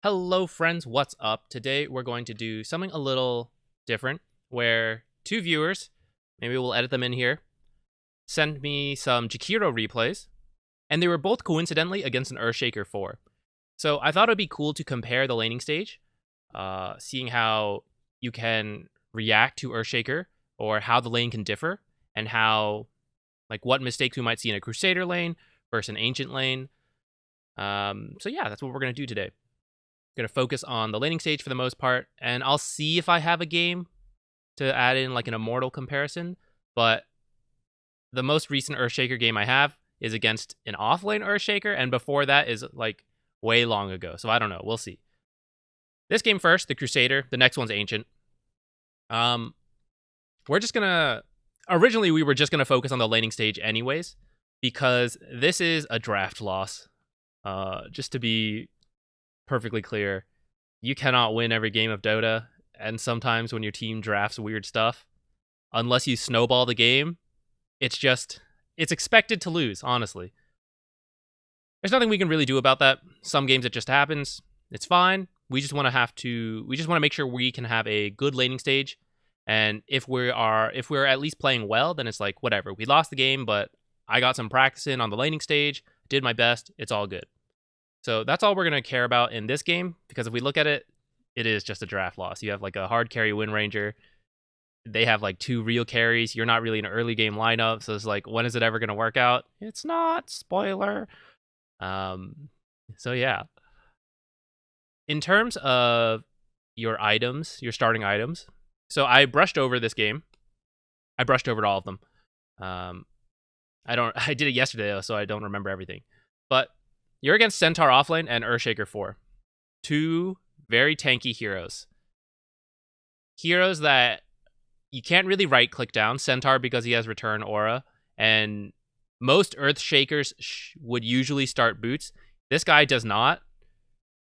Hello friends, what's up? Today we're going to do something a little different where two viewers, maybe we'll edit them in here, sent me some Jakiro replays, and they were both coincidentally against an Earthshaker 4. So I thought it would be cool to compare the laning stage, seeing how you can react to Earthshaker or how the lane can differ and how, what mistakes we might see in a Crusader lane versus an Ancient lane. So yeah, that's what we're going to do today. Going to focus on the laning stage for the most part, and I'll see if I have a game to add in like an Immortal comparison, but the most recent Earthshaker game I have is against an offlane Earthshaker, and before that is like way long ago, so I don't know. We'll see. This game first, the Crusader. The next one's Ancient. We're just gonna... Originally, we were just gonna focus on the laning stage anyways, because this is a draft loss. Just to be perfectly clear, you cannot win every game of Dota, and sometimes when your team drafts weird stuff, unless you snowball the game, it's expected to lose, honestly. There's nothing we can really do about that. Some games it just happens. It's fine. We just want to make sure we can have a good laning stage, and if we're at least playing well, then it's like whatever. We lost the game, but I got some practice in on the laning stage, did my best, it's all good. So that's all we're going to care about in this game, because if we look at it, it is just a draft loss. You have like a hard carry Wind Ranger. They have like two real carries. You're not really in an early game lineup, so it's like, when is it ever going to work out? It's not. Spoiler. So yeah. In terms of your items, your starting items, so I brushed over this game. I brushed over all of them. I did it yesterday though, so I don't remember everything. But you're against Centaur offlane and Earthshaker 4. Two very tanky heroes. Heroes that you can't really right-click down. Centaur because he has Return Aura, and most Earthshakers would usually start boots. This guy does not,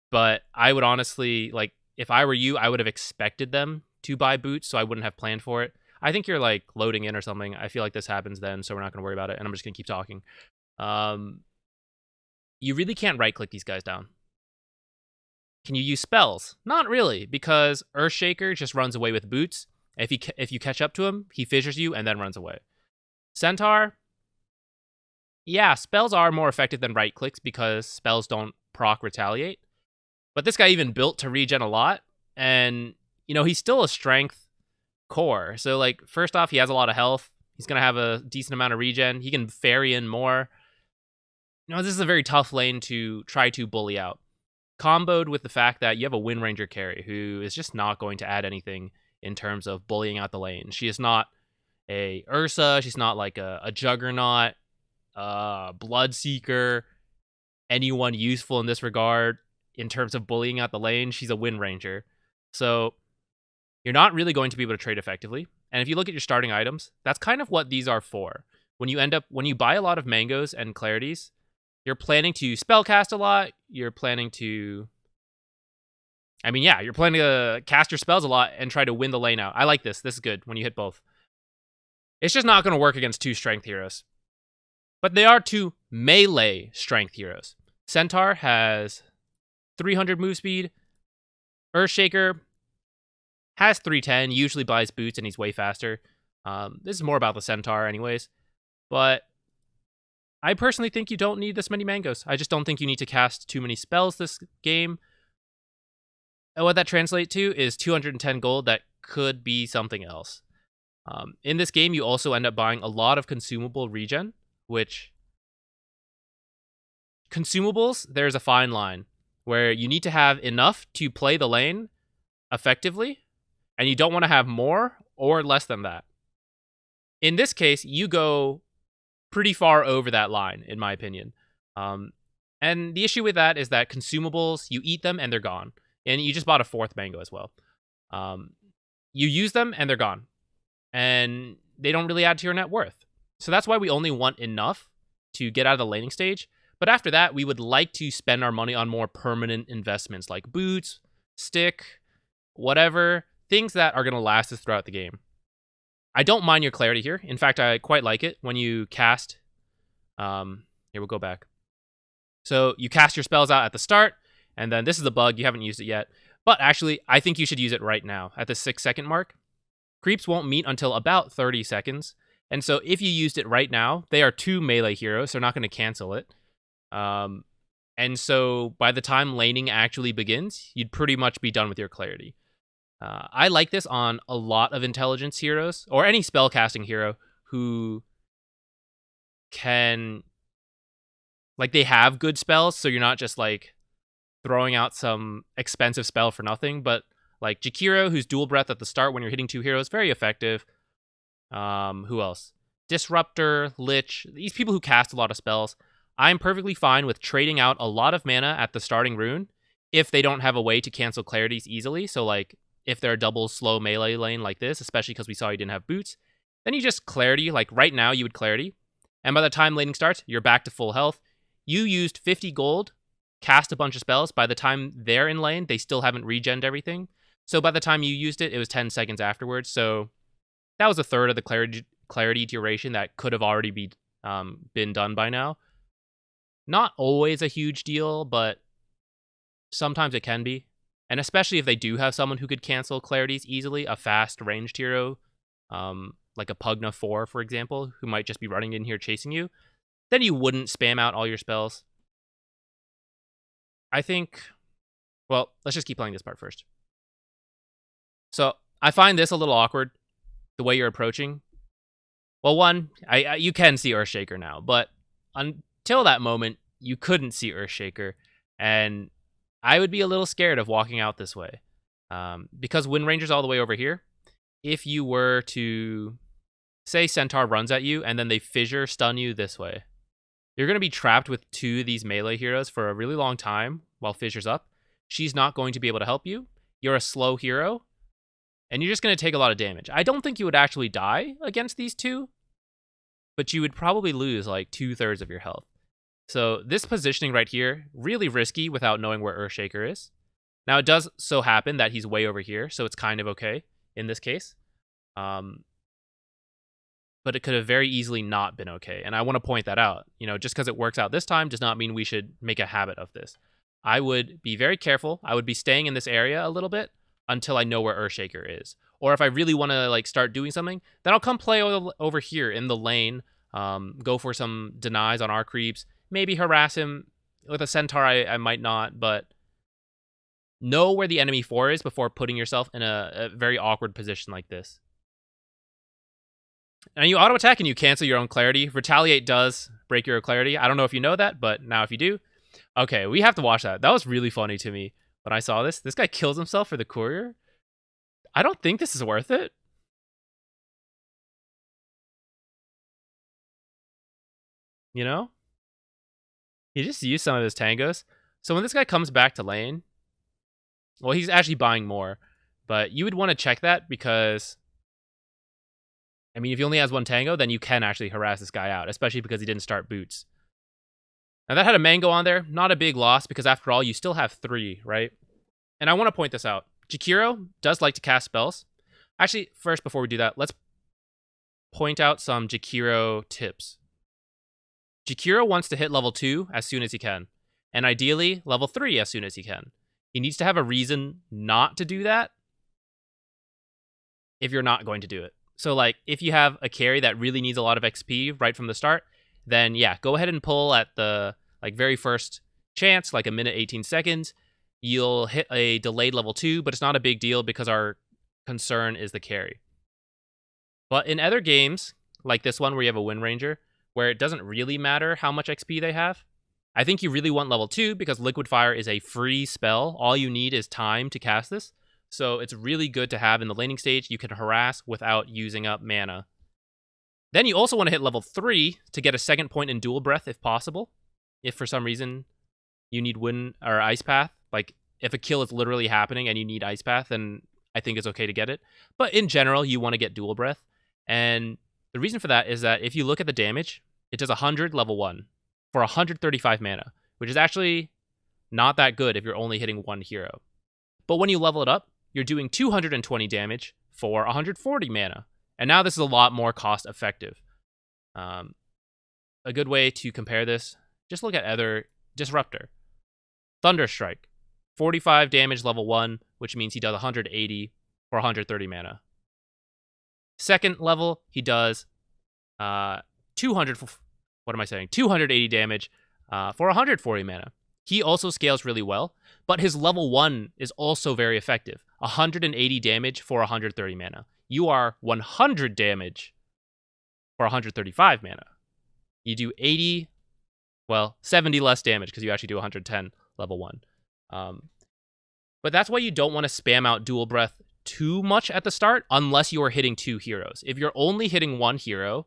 but I would honestly, if I were you, I would have expected them to buy boots, so I wouldn't have planned for it. I think you're, loading in or something. I feel like this happens then, so we're not going to worry about it, and I'm just going to keep talking. You really can't right-click these guys down. Can you use spells? Not really, because Earthshaker just runs away with boots. If you catch up to him, he fissures you and then runs away. Centaur, yeah, spells are more effective than right-clicks because spells don't proc retaliate. But this guy even built to regen a lot, and, he's still a strength core. So, first off, he has a lot of health. He's going to have a decent amount of regen. He can ferry in more. This is a very tough lane to try to bully out. Comboed with the fact that you have a Wind Ranger carry who is just not going to add anything in terms of bullying out the lane. She is not a Ursa. She's not like a Juggernaut, Bloodseeker, anyone useful in this regard in terms of bullying out the lane. She's a Wind Ranger. So you're not really going to be able to trade effectively. And if you look at your starting items, that's kind of what these are for. When you buy a lot of Mangoes and Clarities, you're planning to spellcast a lot. You're planning to... you're planning to cast your spells a lot and try to win the lane out. I like this. This is good when you hit both. It's just not going to work against two strength heroes. But they are two melee strength heroes. Centaur has 300 move speed. Earthshaker has 310, usually buys boots, and he's way faster. This is more about the Centaur anyways. But I personally think you don't need this many Mangoes. I just don't think you need to cast too many spells this game. And what that translates to is 210 gold that could be something else. In this game, you also end up buying a lot of consumable regen, which... Consumables, there's a fine line where you need to have enough to play the lane effectively, and you don't want to have more or less than that. In this case, you go pretty far over that line, in my opinion. And the issue with that is that consumables, you eat them and they're gone. And you just bought a fourth Mango as well. You use them and they're gone. And they don't really add to your net worth. So that's why we only want enough to get out of the laning stage. But after that, we would like to spend our money on more permanent investments like boots, stick, whatever. Things that are going to last us throughout the game. I don't mind your clarity here. In fact, I quite like it when you cast. Here, we'll go back. So you cast your spells out at the start, And then this is the bug, you haven't used it yet. But actually, I think you should use it right now at the 6-second mark. Creeps won't meet until about 30 seconds. And so if you used it right now, they are 2 melee heroes, so they're not going to cancel it. And so by the time laning actually begins, you'd pretty much be done with your clarity. I like this on a lot of intelligence heroes, or any spellcasting hero who can, like, they have good spells, so you're not just, like, throwing out some expensive spell for nothing, but, like, Jakiro, who's dual breath at the start when you're hitting 2 heroes, very effective. Who else? Disruptor, Lich, these people who cast a lot of spells. I'm perfectly fine with trading out a lot of mana at the starting rune if they don't have a way to cancel clarities easily. So, like, if they're a double slow melee lane like this, especially because we saw you didn't have boots, then you just clarity. Like, right now, you would clarity. And by the time laning starts, you're back to full health. You used 50 gold, cast a bunch of spells. By the time they're in lane, they still haven't regened everything. So by the time you used it, it was 10 seconds afterwards. So that was a third of the clarity duration that could have already been done by now. Not always a huge deal, but sometimes it can be. And especially if they do have someone who could cancel clarities easily, a fast ranged hero, like a Pugna 4, for example, who might just be running in here chasing you, then you wouldn't spam out all your spells. I think, well, let's just keep playing this part first. So I find this a little awkward, the way you're approaching. Well, one, you can see Earthshaker now, but until that moment, you couldn't see Earthshaker, and I would be a little scared of walking out this way. Because Wind Ranger's all the way over here, if you were to, say Centaur runs at you, and then they fissure stun you this way, you're going to be trapped with 2 of these melee heroes for a really long time while fissure's up. She's not going to be able to help you. You're a slow hero, and you're just going to take a lot of damage. I don't think you would actually die against these 2, but you would probably lose like 2/3 of your health. So this positioning right here, really risky without knowing where Earthshaker is. Now it does so happen that he's way over here, so it's kind of okay in this case. But it could have very easily not been okay, and I want to point that out. You know, just because it works out this time does not mean we should make a habit of this. I would be very careful. I would be staying in this area a little bit until I know where Earthshaker is. Or if I really want to like start doing something, then I'll come play over here in the lane, go for some denies on our creeps, maybe harass him with a Centaur. I might not, but know where the enemy 4 is before putting yourself in a very awkward position like this. And you auto attack and you cancel your own clarity. Retaliate does break your clarity. I don't know if you know that, but now if you do, okay, we have to watch that. That was really funny to me when I saw this. This guy kills himself for the courier. I don't think this is worth it. You know? He just used some of his tangos. So when this guy comes back to lane, well, he's actually buying more. But you would want to check that because, I mean, if he only has 1 tango, then you can actually harass this guy out, especially because he didn't start boots. Now that had a mango on there. Not a big loss because after all, you still have 3, right? And I want to point this out. Jakiro does like to cast spells. Actually, first, before we do that, let's point out some Jakiro tips. Jakiro wants to hit level 2 as soon as he can, and ideally level 3 as soon as he can. He needs to have a reason not to do that if you're not going to do it. So, like, if you have a carry that really needs a lot of XP right from the start, then yeah, go ahead and pull at the very first chance, like a minute 18 seconds. You'll hit a delayed level 2, but it's not a big deal because our concern is the carry. But in other games, like this one where you have a Wind Ranger, where it doesn't really matter how much XP they have, I think you really want level 2 because Liquid Fire is a free spell. All you need is time to cast this. So it's really good to have in the laning stage. You can harass without using up mana. Then you also want to hit level 3 to get a second point in dual breath if possible. If for some reason you need Wind or Ice Path, like if a kill is literally happening and you need Ice Path, then I think it's okay to get it. But in general, you want to get dual breath. And the reason for that is that if you look at the damage, it does 100 level 1 for 135 mana, which is actually not that good if you're only hitting 1 hero. But when you level it up, you're doing 220 damage for 140 mana. And now this is a lot more cost effective. A good way to compare this, just look at other Disruptor. Thunderstrike. 45 damage level 1, which means he does 180 for 130 mana. Second level, he does 280 damage for 140 mana. He also scales really well, but his level 1 is also very effective. 180 damage for 130 mana. You are 100 damage for 135 mana. You do 70 less damage because you actually do 110 level 1. But that's why you don't want to spam out Dual Breath too much at the start unless you are hitting 2 heroes. If you're only hitting 1 hero,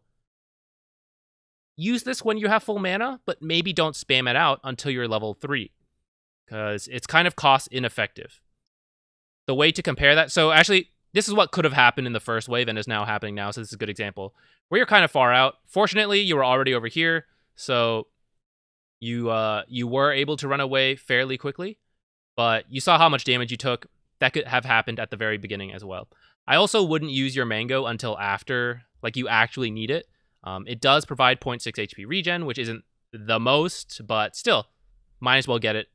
use this when you have full mana, but maybe don't spam it out until you're level 3 because it's kind of cost ineffective. The way to compare that, so actually, this is what could have happened in the first wave and is now happening now, so this is a good example. Where you're kind of far out. Fortunately, you were already over here, so you were able to run away fairly quickly, but you saw how much damage you took. That could have happened at the very beginning as well. I also wouldn't use your mango until after, like, you actually need it. It does provide 0.6 HP regen, which isn't the most, but still, might as well get it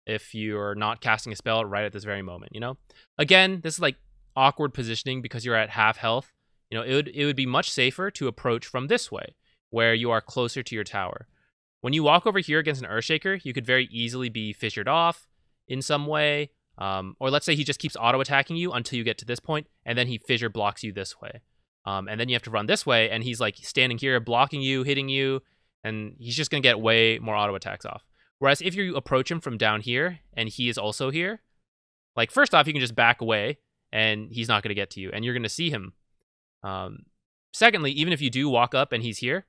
if you're not casting a spell right at this very moment, you know? Again, this is like awkward positioning because you're at half health. You know, it would be much safer to approach from this way, where you are closer to your tower. When you walk over here against an Earthshaker, you could very easily be fissured off in some way, or let's say he just keeps auto-attacking you until you get to this point, and then he fissure blocks you this way. And then you have to run this way, and he's like standing here, blocking you, hitting you, and he's just going to get way more auto-attacks off. Whereas if you approach him from down here, and he is also here, like, first off, you can just back away, and he's not going to get to you, and you're going to see him. Secondly, even if you do walk up and he's here,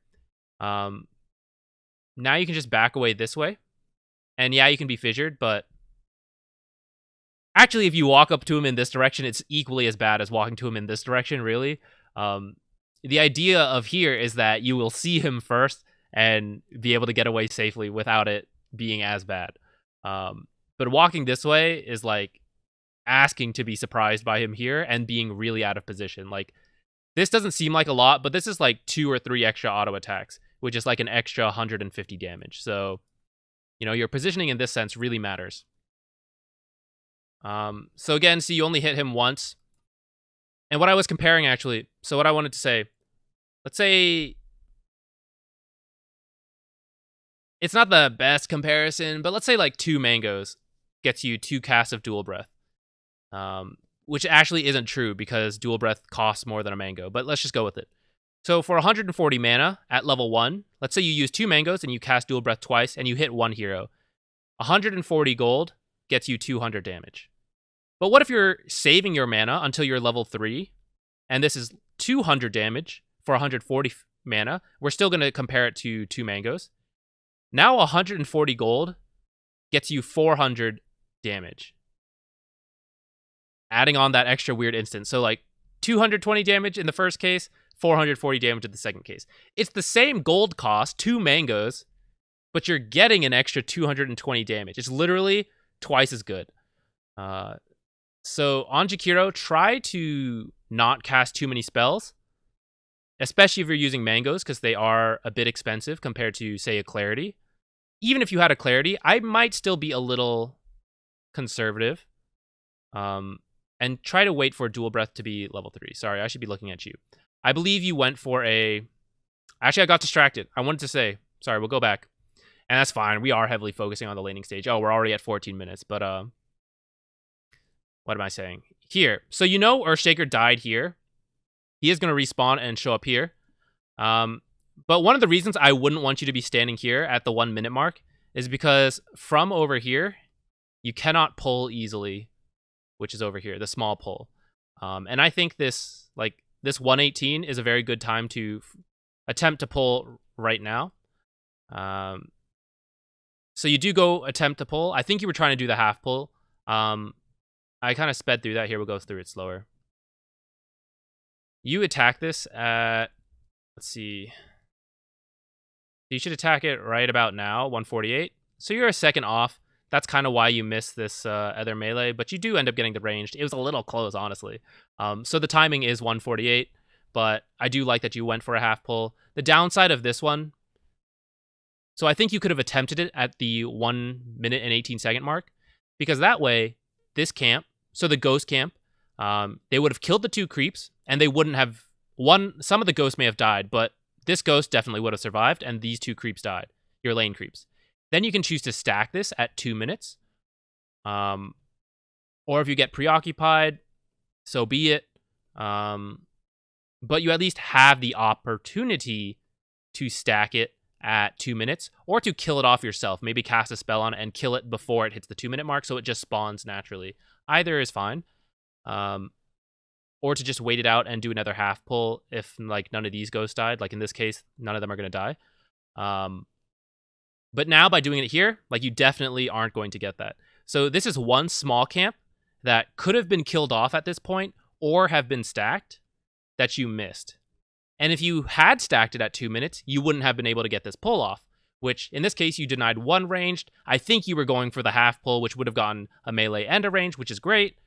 now you can just back away this way, and yeah, you can be fissured, but actually, if you walk up to him in this direction, it's equally as bad as walking to him in this direction, really. The idea of here is that you will see him first and be able to get away safely without it being as bad. But walking this way is like asking to be surprised by him here and being really out of position. Like, this doesn't seem like a lot, but this is like 2 or 3 extra auto attacks, which is like an extra 150 damage. So, you know, your positioning in this sense really matters. So again, see, you only hit him once. And what I was comparing, actually, so what I wanted to say, let's say, it's not the best comparison, but let's say like 2 mangoes gets you 2 casts of Dual Breath. Which actually isn't true because Dual Breath costs more than a mango, but let's just go with it. So for 140 mana at level 1, let's say you use 2 mangoes and you cast Dual Breath twice and you hit 1 hero. 140 gold gets you 200 damage. But what if you're saving your mana until you're level 3, and this is 200 damage for 140 mana? We're still going to compare it to 2 mangoes. Now 140 gold gets you 400 damage. Adding on that extra weird instance. So like 220 damage in the first case, 440 damage in the second case. It's the same gold cost, 2 mangoes, but you're getting an extra 220 damage. It's literally twice as good. So on Jakiro, try to not cast too many spells, especially if you're using mangoes, because they are a bit expensive compared to, say, a Clarity. Even if you had a Clarity, I might still be a little conservative. And try to wait for Dual Breath to be level 3. Sorry, I should be looking at you. I believe you went for a... Actually, I got distracted. I wanted to say... Sorry, we'll go back. And that's fine. We are heavily focusing on the laning stage. Oh, we're already at 14 minutes. But, what am I saying? Here. So you know Earthshaker died here. He is going to respawn and show up here. But one of the reasons I wouldn't want you to be standing here at the 1 minute mark is because from over here, you cannot pull easily, which is over here, the small pull. And I think this 118 is a very good time to attempt to pull right now. So you do go attempt to pull. I think you were trying to do the half pull. I kind of sped through that. Here, we'll go through it slower. You attack this at, let's see. You should attack it right about now, 148. So you're a second off. That's kind of why you missed this other melee, but you do end up getting the ranged. It was a little close, honestly. So the timing is 148, but I do like that you went for a half pull. The downside of this one, so I think you could have attempted it at the 1 minute and 18 second mark, because that way, this camp, so the ghost camp, they would have killed the 2 creeps, and they wouldn't have some of the ghosts may have died, but this ghost definitely would have survived, and these 2 creeps died, your lane creeps. Then you can choose to stack this at 2 minutes. Or if you get preoccupied, so be it. But you at least have the opportunity to stack it at 2 minutes, or to kill it off yourself. Maybe cast a spell on it and kill it before it hits the 2-minute mark, so it just spawns naturally. Either is fine. Or to just wait it out and do another half pull if like none of these ghosts died. Like in this case, none of them are going to die. But now by doing it here, like you definitely aren't going to get that. So this is one small camp that could have been killed off at this point or have been stacked that you missed. And if you had stacked it at 2 minutes, you wouldn't have been able to get this pull off, which in this case you denied 1 ranged. I think you were going for the half pull, which would have gotten a melee and a range, which is great,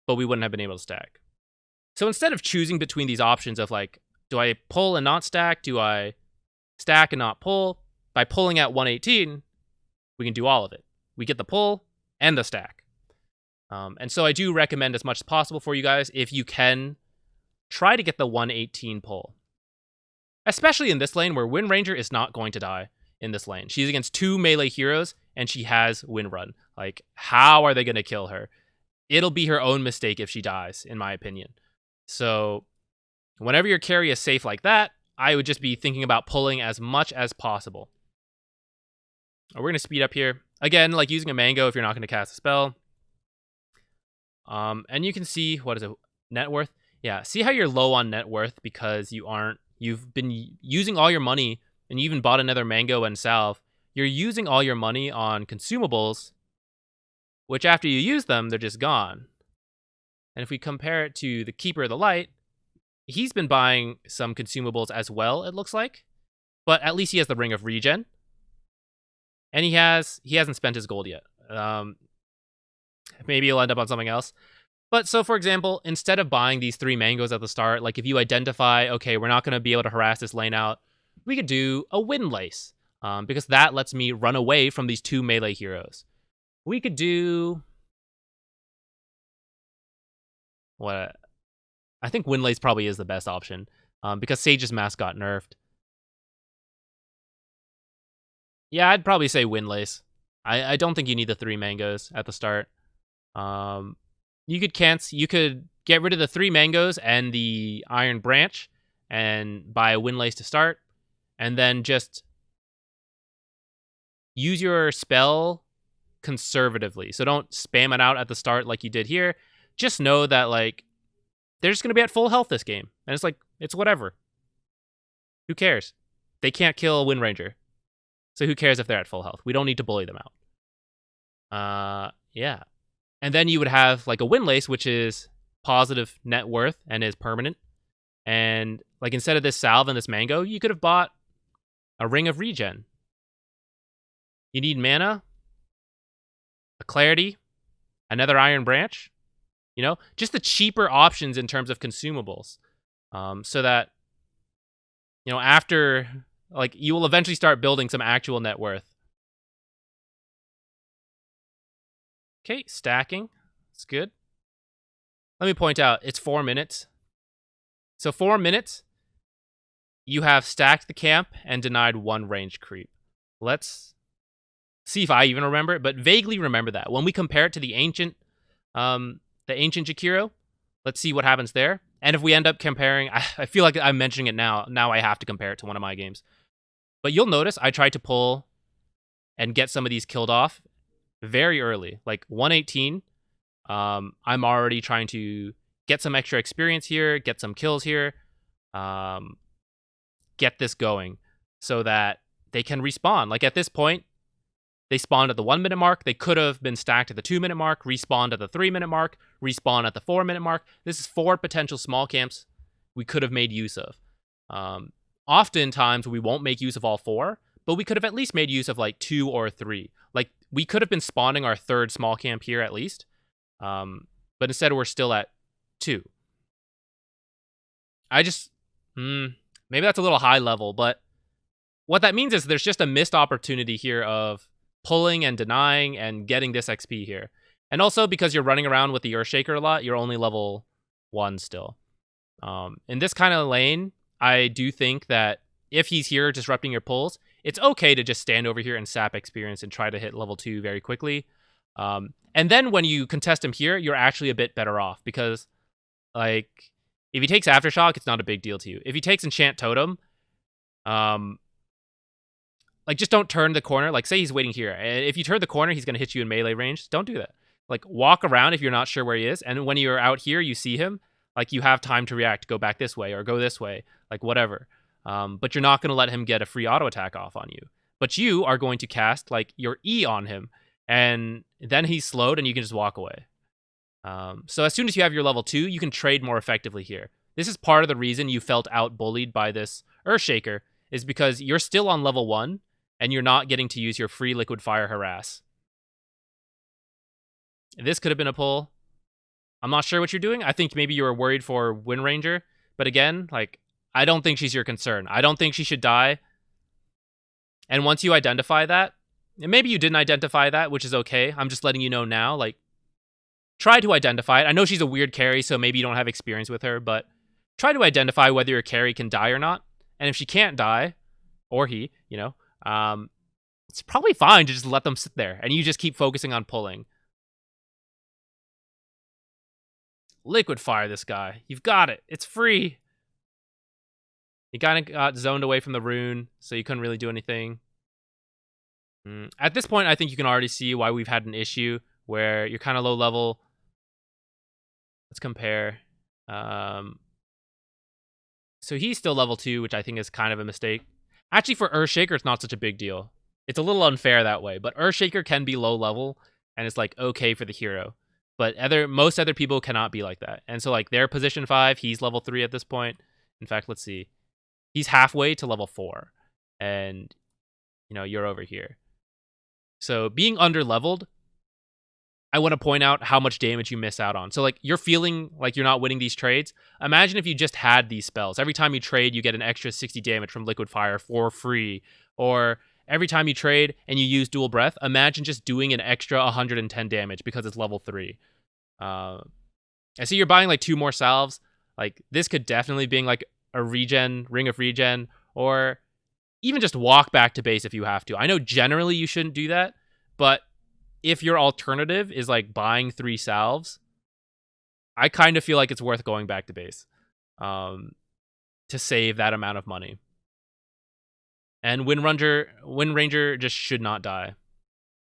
but we wouldn't have been able to stack. So instead of choosing between these options of like, do I pull and not stack? Do I stack and not pull? By pulling at 118, we can do all of it. We get the pull and the stack. And so I do recommend as much as possible for you guys, if you can, try to get the 118 pull. Especially in this lane where Wind Ranger is not going to die in this lane. She's against 2 melee heroes and she has Wind Run. Like, how are they going to kill her? It'll be her own mistake if she dies, in my opinion. So whenever your carry is safe like that, I would just be thinking about pulling as much as possible. We're going to speed up here. Again, like using a mango if you're not going to cast a spell. And you can see, what is it? Net worth? Yeah, see how you're low on net worth because you've been using all your money and you even bought another mango and salve. You're using all your money on consumables, which after you use them, they're just gone. And if we compare it to the Keeper of the Light, he's been buying some consumables as well, it looks like. But at least he has the Ring of Regen. And he hasn't spent his gold yet. Maybe he'll end up on something else. But so, for example, instead of buying these 3 mangoes at the start, like if you identify, okay, we're not going to be able to harass this lane out, we could do a Windlace. Because that lets me run away from these 2 melee heroes. We could do... what? I think Windlace probably is the best option. Because Sage's Mask got nerfed. Yeah, I'd probably say Windlace. I don't think you need the 3 mangoes at the start. You could get rid of the 3 mangoes and the Iron Branch and buy a Windlace to start. And then just use your spell conservatively. So don't spam it out at the start like you did here. Just know that like they're just going to be at full health this game. And it's like, it's whatever. Who cares? They can't kill a Wind Ranger. So who cares if they're at full health? We don't need to bully them out. Yeah. And then you would have like a Windlace, which is positive net worth and is permanent. And like instead of this salve and this mango, you could have bought a Ring of Regen. You need mana, a Clarity, another Iron Branch. You know, just the cheaper options in terms of consumables. So that, you know, after, like, you will eventually start building some actual net worth. Okay, stacking. That's good. Let me point out, it's 4 minutes. So 4 minutes, you have stacked the camp and denied 1 range creep. Let's see if I even remember it, but vaguely remember that. When we compare it to the ancient Jakiro, let's see what happens there. And if we end up comparing, I feel like I'm mentioning it now. Now I have to compare it to one of my games. But you'll notice I tried to pull and get some of these killed off very early. Like 118, I'm already trying to get some extra experience here, get some kills here, get this going so that they can respawn. Like at this point, they spawned at the 1 minute mark. They could have been stacked at the 2 minute mark, respawned at the 3 minute mark, respawn at the 4 minute mark. This is 4 potential small camps we could have made use of. Oftentimes, we won't make use of all 4, but we could have at least made use of like 2 or 3. Like, we could have been spawning our 3rd small camp here at least. But instead, we're still at 2. Maybe that's a little high level, but what that means is there's just a missed opportunity here of pulling and denying and getting this XP here. And also because you're running around with the Earthshaker a lot, you're only level 1 still. In this kind of lane, I do think that if he's here disrupting your pulls, it's okay to just stand over here and sap experience and try to hit level 2 very quickly. And then when you contest him here, you're actually a bit better off because, like, if he takes Aftershock, it's not a big deal to you. If he takes Enchant Totem, like, just don't turn the corner. Like, say he's waiting here. And if you turn the corner, he's going to hit you in melee range. Don't do that. Like, walk around if you're not sure where he is. And when you're out here, you see him. Like, you have time to react. Go back this way or go this way. Like, whatever. But you're not going to let him get a free auto attack off on you. But you are going to cast, like, your E on him. And then he's slowed and you can just walk away. So as soon as you have your level 2, you can trade more effectively here. This is part of the reason you felt out-bullied by this Earthshaker, is because you're still on level 1, and you're not getting to use your free Liquid Fire Harass. This could have been a pull. I'm not sure what you're doing. I think maybe you were worried for Wind Ranger. But again, like, I don't think she's your concern. I don't think she should die. And once you identify that, and maybe you didn't identify that, which is okay. I'm just letting you know now, like, try to identify it. I know she's a weird carry, so maybe you don't have experience with her, but try to identify whether your carry can die or not. And if she can't die, or he, you know, it's probably fine to just let them sit there, and you just keep focusing on pulling. Liquid Fire this guy. You've got it. It's free. You kind of got zoned away from the rune, so you couldn't really do anything. At this point, I think you can already see why we've had an issue where you're kind of low level. Let's compare. So he's still level 2, which I think is kind of a mistake. Actually, for Earthshaker, it's not such a big deal. It's a little unfair that way, but Earthshaker can be low level, and it's, like, okay for the hero. But most other people cannot be like that. And so, like, they're position 5, he's level 3 at this point. In fact, let's see. He's halfway to level 4, and, you know, you're over here. So being under-leveled, I want to point out how much damage you miss out on. So, like, you're feeling like you're not winning these trades. Imagine if you just had these spells. Every time you trade, you get an extra 60 damage from Liquid Fire for free. Or every time you trade and you use Dual Breath, imagine just doing an extra 110 damage because it's level 3. I see you're buying, like, 2 more salves. Like, this could definitely be, like, a regen, Ring of Regen, or even just walk back to base if you have to. I know generally you shouldn't do that, but if your alternative is, like, buying 3 salves, I kind of feel like it's worth going back to base to save that amount of money. And Wind Ranger just should not die.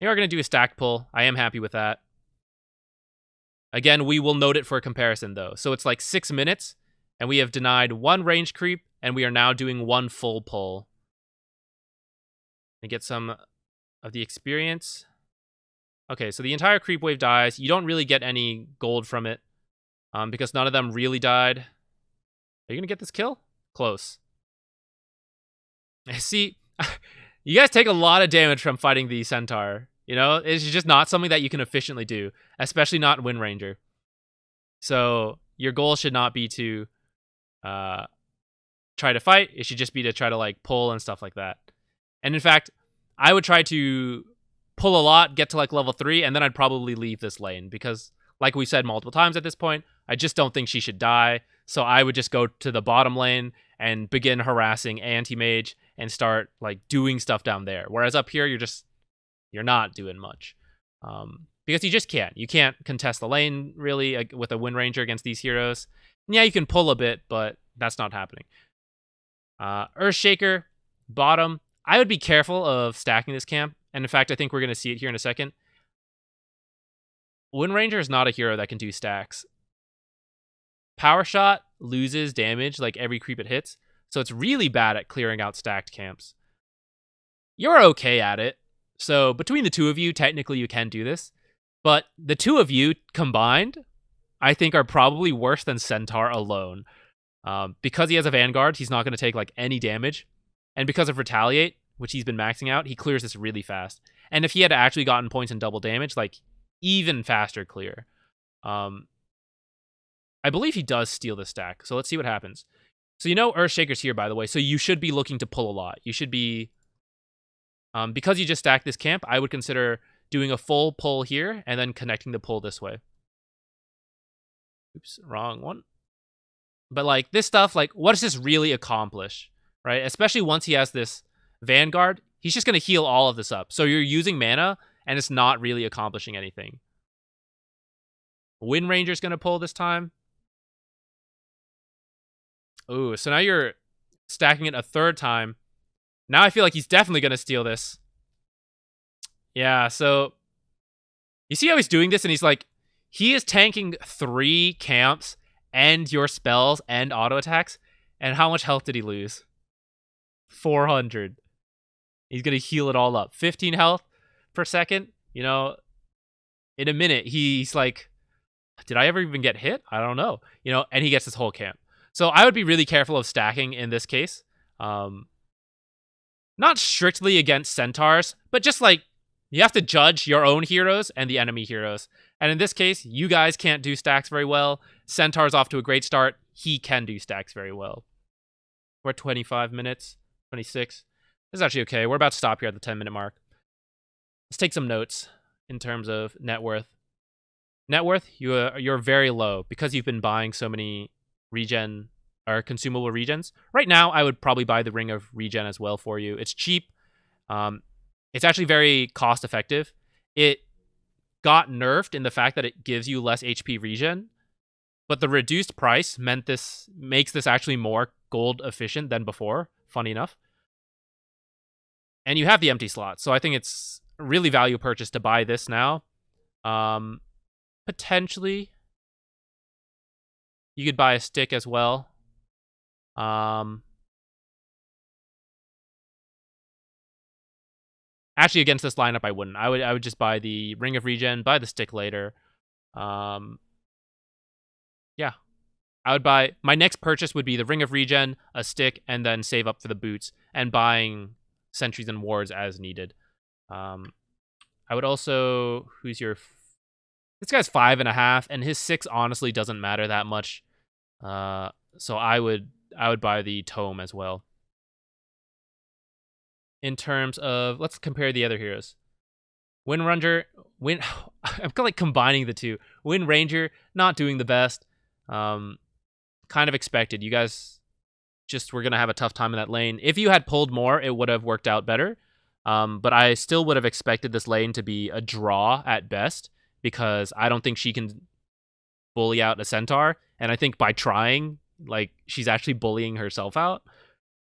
You are going to do a stacked pull. I am happy with that. Again, we will note it for comparison, though. So it's like 6 minutes, and we have denied 1 range creep, and we are now doing 1 full pull. And get some of the experience. Okay, so the entire creep wave dies. You don't really get any gold from it because none of them really died. Are you going to get this kill? Close. See, you guys take a lot of damage from fighting the Centaur. You know, it's just not something that you can efficiently do, especially not Wind Ranger. So your goal should not be to try to fight. It should just be to try to, like, pull and stuff like that. And in fact, I would try to pull a lot, get to, like, level 3, and then I'd probably leave this lane because, like we said multiple times at this point, I just don't think she should die. So I would just go to the bottom lane and begin harassing anti-mage and start, like, doing stuff down there. Whereas up here, you're not doing much because you just can't. You can't contest the lane really with a Wind Ranger against these heroes. And yeah, you can pull a bit, but that's not happening. Earthshaker, bottom. I would be careful of stacking this camp. And in fact, I think we're going to see it here in a second. Wind Ranger is not a hero that can do stacks. Power Shot loses damage like every creep it hits, so it's really bad at clearing out stacked camps. You're okay at it, so between the two of you, technically you can do this, but the two of you combined, I think, are probably worse than Centaur alone. Because he has a Vanguard, he's not going to take, like, any damage, and because of Retaliate, which he's been maxing out, he clears this really fast. And if he had actually gotten points in double damage, like, even faster clear. I believe he does steal the stack, so let's see what happens. So you know Earthshaker's here, by the way, so you should be looking to pull a lot. You should be Because you just stacked this camp, I would consider doing a full pull here and then connecting the pull this way. Oops, wrong one. But like this stuff, like what does this really accomplish, right? Especially once he has this Vanguard, he's just going to heal all of this up. So you're using mana and it's not really accomplishing anything. Wind Ranger's going to pull this time. Ooh, so now you're stacking it a third time. Now I feel like he's definitely going to steal this. Yeah, so you see how he's doing this, and he's like, he is tanking 3 camps and your spells and auto attacks. And how much health did he lose? 400. He's going to heal it all up. 15 health per second. You know, in a minute, he's like, did I ever even get hit? I don't know. You know, and he gets this whole camp. So I would be really careful of stacking in this case. Not strictly against centaurs, but just like, you have to judge your own heroes and the enemy heroes. And in this case, you guys can't do stacks very well. Centaur's off to a great start. He can do stacks very well. We're at 25 minutes, 26. This is actually okay. We're about to stop here at the 10-minute mark. Let's take some notes in terms of net worth. Net worth, you're very low because you've been buying so many regen or consumable regens. Right now, I would probably buy the Ring of Regen as well for you. It's cheap. It's actually very cost effective. It got nerfed in the fact that it gives you less HP regen, but the reduced price makes this actually more gold efficient than before, funny enough. And you have the empty slot, so I think it's a really value purchase to buy this now. Potentially, you could buy a stick as well. Actually, against this lineup, I wouldn't. I would just buy the Ring of Regen, buy the stick later. Yeah. I would buy... My next purchase would be the Ring of Regen, a stick, and then save up for the boots, and buying sentries and wards as needed. I would also... Who's your... This guy's 5.5, and his 6 honestly doesn't matter that much. So I would buy the tome as well. In terms of, let's compare the other heroes. Wind Ranger, I'm like combining the two. Wind Ranger, not doing the best. Kind of expected. You guys just were going to have a tough time in that lane. If you had pulled more, it would have worked out better. But I still would have expected this lane to be a draw at best, because I don't think she can bully out a centaur. And I think by trying, like, she's actually bullying herself out.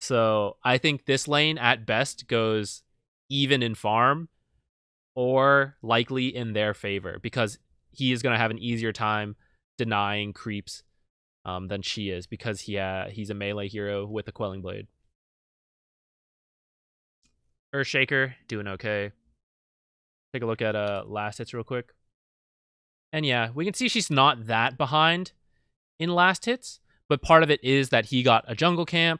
So I think this lane at best goes even in farm or likely in their favor, because he is going to have an easier time denying creeps than she is, because he's a melee hero with a Quelling Blade. Earthshaker, doing okay. Take a look at last hits real quick. And yeah, we can see she's not that behind in last hits, but part of it is that he got a jungle camp.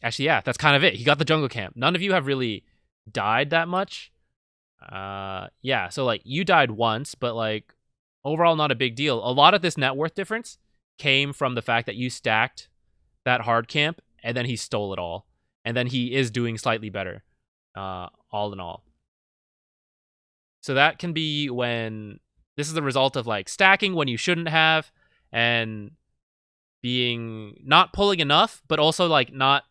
Actually, yeah, that's kind of it. He got the jungle camp. None of you have really died that much. Yeah, so like you died once, but like overall not a big deal. A lot of this net worth difference came from the fact that you stacked that hard camp and then he stole it all. And then he is doing slightly better, all in all. So that can be when this is the result of like stacking when you shouldn't have, and being not pulling enough, but also like not,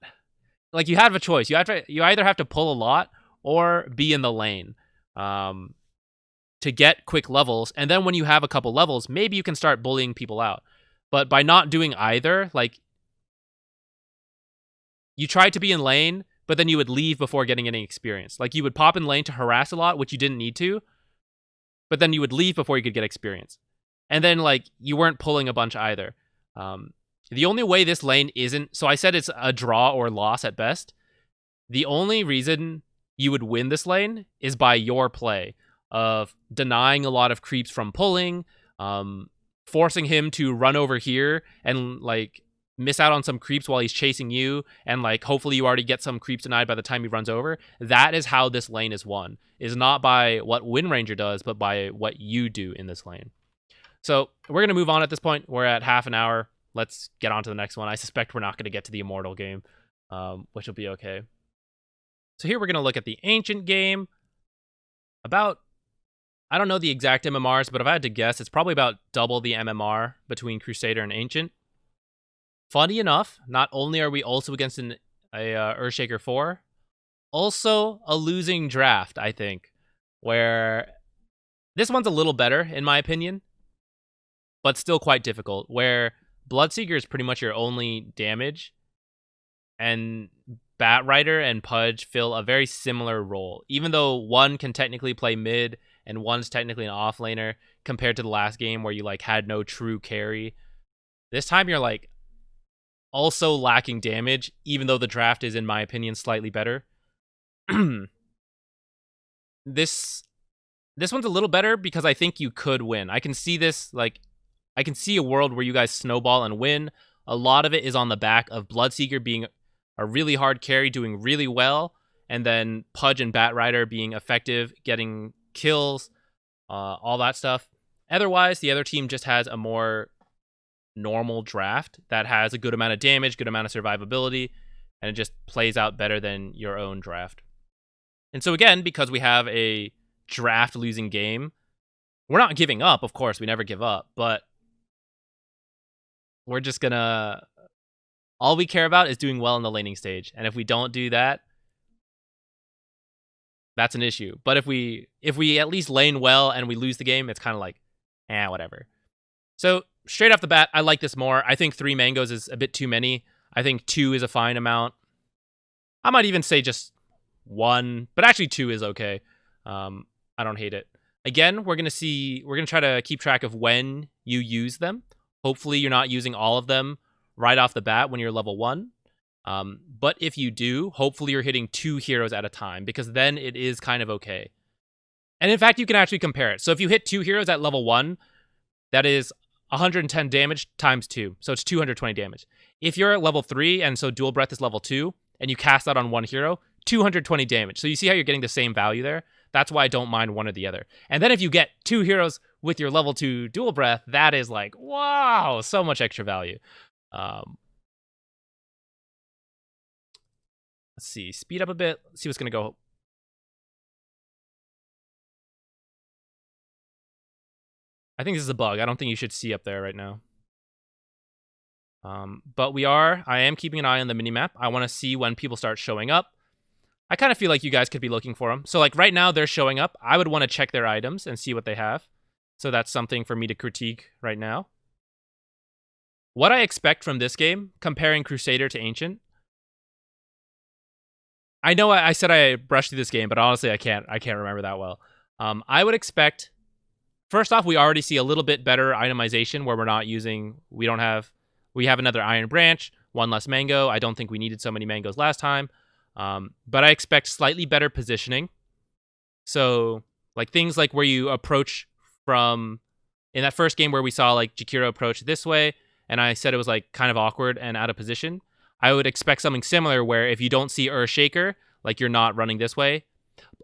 like you have a choice. You either have to pull a lot or be in the lane to get quick levels. And then when you have a couple levels, maybe you can start bullying people out. But by not doing either, like you tried to be in lane, but then you would leave before getting any experience. Like you would pop in lane to harass a lot, which you didn't need to, but then you would leave before you could get experience. And then like you weren't pulling a bunch either. The only way this lane isn't... So I said it's a draw or loss at best. The only reason you would win this lane is by your play of denying a lot of creeps from pulling, forcing him to run over here and like miss out on some creeps while he's chasing you, and like hopefully you already get some creeps denied by the time he runs over. That is how this lane is won. Is not by what Wind Ranger does, but by what you do in this lane. So we're going to move on at this point. We're at half an hour. Let's get on to the next one. I suspect we're not going to get to the Immortal game. which will be okay. So here we're going to look at the Ancient game. About, I don't know the exact MMRs, but if I had to guess, it's probably about double the MMR between Crusader and Ancient. Funny enough, not only are we also against a Earthshaker 4, also a losing draft, I think, where this one's a little better, in my opinion, but still quite difficult, where Bloodseeker is pretty much your only damage, and Batrider and Pudge fill a very similar role, even though one can technically play mid and one's technically an offlaner compared to the last game where you like had no true carry. This time you're like also lacking damage, even though the draft is, in my opinion, slightly better. This one's a little better because I think you could win. I can see this, like, I can see a world where you guys snowball and win. A lot of it is on the back of Bloodseeker being a really hard carry, doing really well, and then Pudge and Batrider being effective, getting kills, all that stuff. Otherwise, the other team just has a more normal draft that has a good amount of damage, good amount of survivability, and it just plays out better than your own draft. And so again, because we have a draft losing game, we're not giving up, of course, we never give up, but we're just gonna, all we care about is doing well in the laning stage. And if we don't do that, that's an issue. But if we at least lane well and we lose the game, it's kind of like, whatever. So straight off the bat, I like this more. I think 3 mangoes is a bit too many. I think 2 is a fine amount. I might even say just 1, but actually 2 is okay. I don't hate it. Again, we're going to try to keep track of when you use them. Hopefully you're not using all of them right off the bat when you're level 1. But if you do, hopefully you're hitting 2 heroes at a time, because then it is kind of okay. And in fact, you can actually compare it. So if you hit 2 heroes at level 1, that is 110 damage times 2. So it's 220 damage. If you're at level 3, and so Dual Breath is level 2, and you cast that on 1 hero, 220 damage. So you see how you're getting the same value there? That's why I don't mind one or the other. And then if you get 2 heroes with your level 2 Dual Breath, that is like, wow, so much extra value. Let's see, speed up a bit. Let's see what's going to go. I think this is a bug. I don't think you should see up there right now. But I am keeping an eye on the minimap. I want to see when people start showing up. I kind of feel like you guys could be looking for them. So like right now they're showing up. I would want to check their items and see what they have. So that's something for me to critique right now. What I expect from this game, comparing Crusader to Ancient. I know I said I brushed through this game, but honestly I can't remember that well. I would expect, first off, we already see a little bit better itemization where we have another Iron Branch, 1 less mango. I don't think we needed so many mangoes last time. But I expect slightly better positioning. So like things like where you approach from, in that first game where we saw like Jakiro approach this way, and I said it was like kind of awkward and out of position, I would expect something similar where if you don't see Earthshaker, like you're not running this way.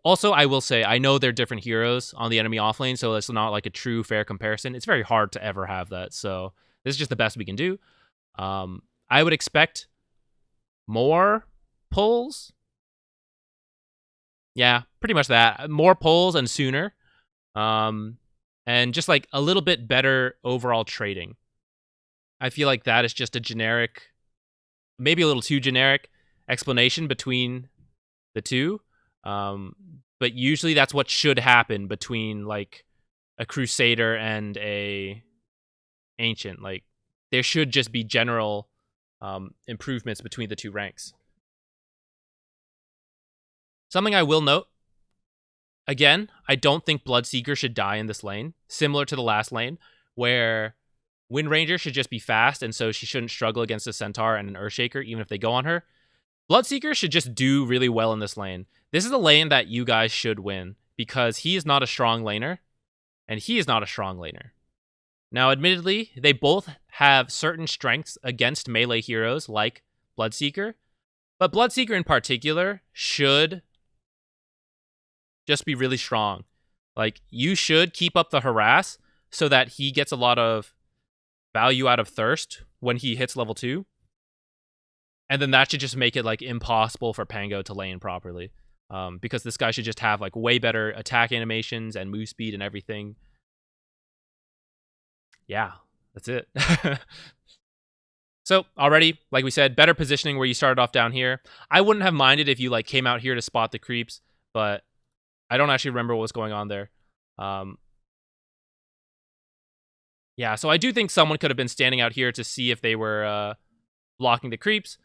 Also, I will say, I know they're different heroes on the enemy offlane, so it's not like a true fair comparison. It's very hard to ever have that, so this is just the best we can do. I would expect more pulls. Yeah, pretty much that. More pulls and sooner. And just like a little bit better overall trading. I feel like that is just a generic, maybe a little too generic explanation between the two. But usually that's what should happen between like a Crusader and a Ancient. Like there should just be general improvements between the 2 ranks. Something I will note, again, I don't think Bloodseeker should die in this lane, similar to the last lane, where Wind Ranger should just be fast, and so she shouldn't struggle against a Centaur and an Earthshaker, even if they go on her. Bloodseeker should just do really well in this lane. This is a lane that you guys should win, because he is not a strong laner, and he is not a strong laner. Now, admittedly, they both have certain strengths against melee heroes like Bloodseeker, but Bloodseeker in particular should just be really strong. Like, you should keep up the harass so that he gets a lot of value out of Thirst when he hits level 2. And then that should just make it like impossible for Pango to lane properly. Because this guy should just have like way better attack animations and move speed and everything. Yeah, that's it. So already, like we said, better positioning where you started off down here. I wouldn't have minded if you like came out here to spot the creeps, but I don't actually remember what was going on there. Yeah, so I do think someone could have been standing out here to see if they were blocking the creeps.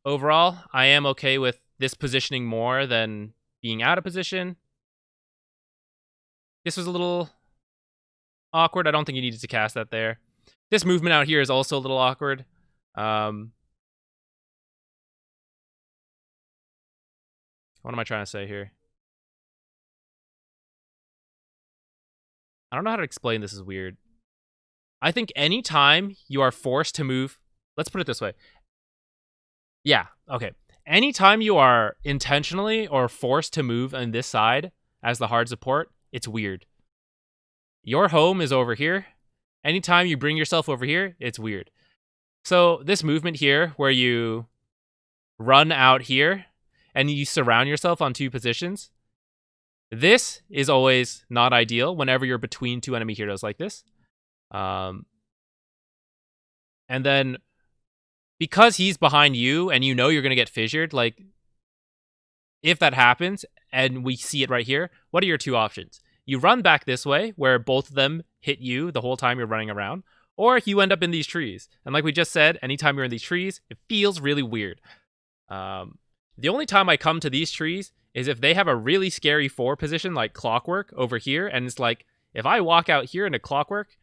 Overall, I am okay with this positioning more than being out of position. This was a little awkward. I don't think you needed to cast that there. This movement out here is also a little awkward. What am I trying to say here? I don't know how to explain this is weird. I think anytime you are forced to move, let's put it this way. Yeah, okay. Anytime you are intentionally or forced to move on this side as the hard support, it's weird. Your home is over here. Anytime you bring yourself over here, it's weird. So this movement here where you run out here and you surround yourself on two positions, this is always not ideal whenever you're between two enemy heroes like this. And then because he's behind you and you know you're going to get fissured, like if that happens and we see it right here, what are your two options? You run back this way where both of them hit you the whole time you're running around, or you end up in these trees. And like we just said, anytime you're in these trees, it feels really weird. The only time I come to these trees is if they have a really scary 4 position like Clockwork over here, and it's like, if I walk out here into Clockwork,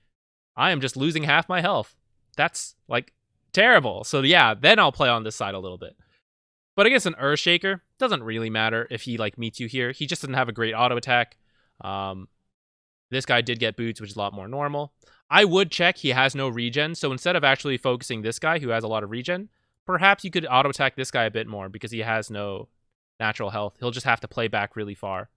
I am just losing half my health. That's like terrible. So yeah, then I'll play on this side a little bit. But against an Earthshaker, doesn't really matter if he like meets you here. He just doesn't have a great auto attack. This guy did get boots, which is a lot more normal. I would check he has no regen, so instead of actually focusing this guy who has a lot of regen, perhaps you could auto attack this guy a bit more because he has no natural health. He'll just have to play back really far.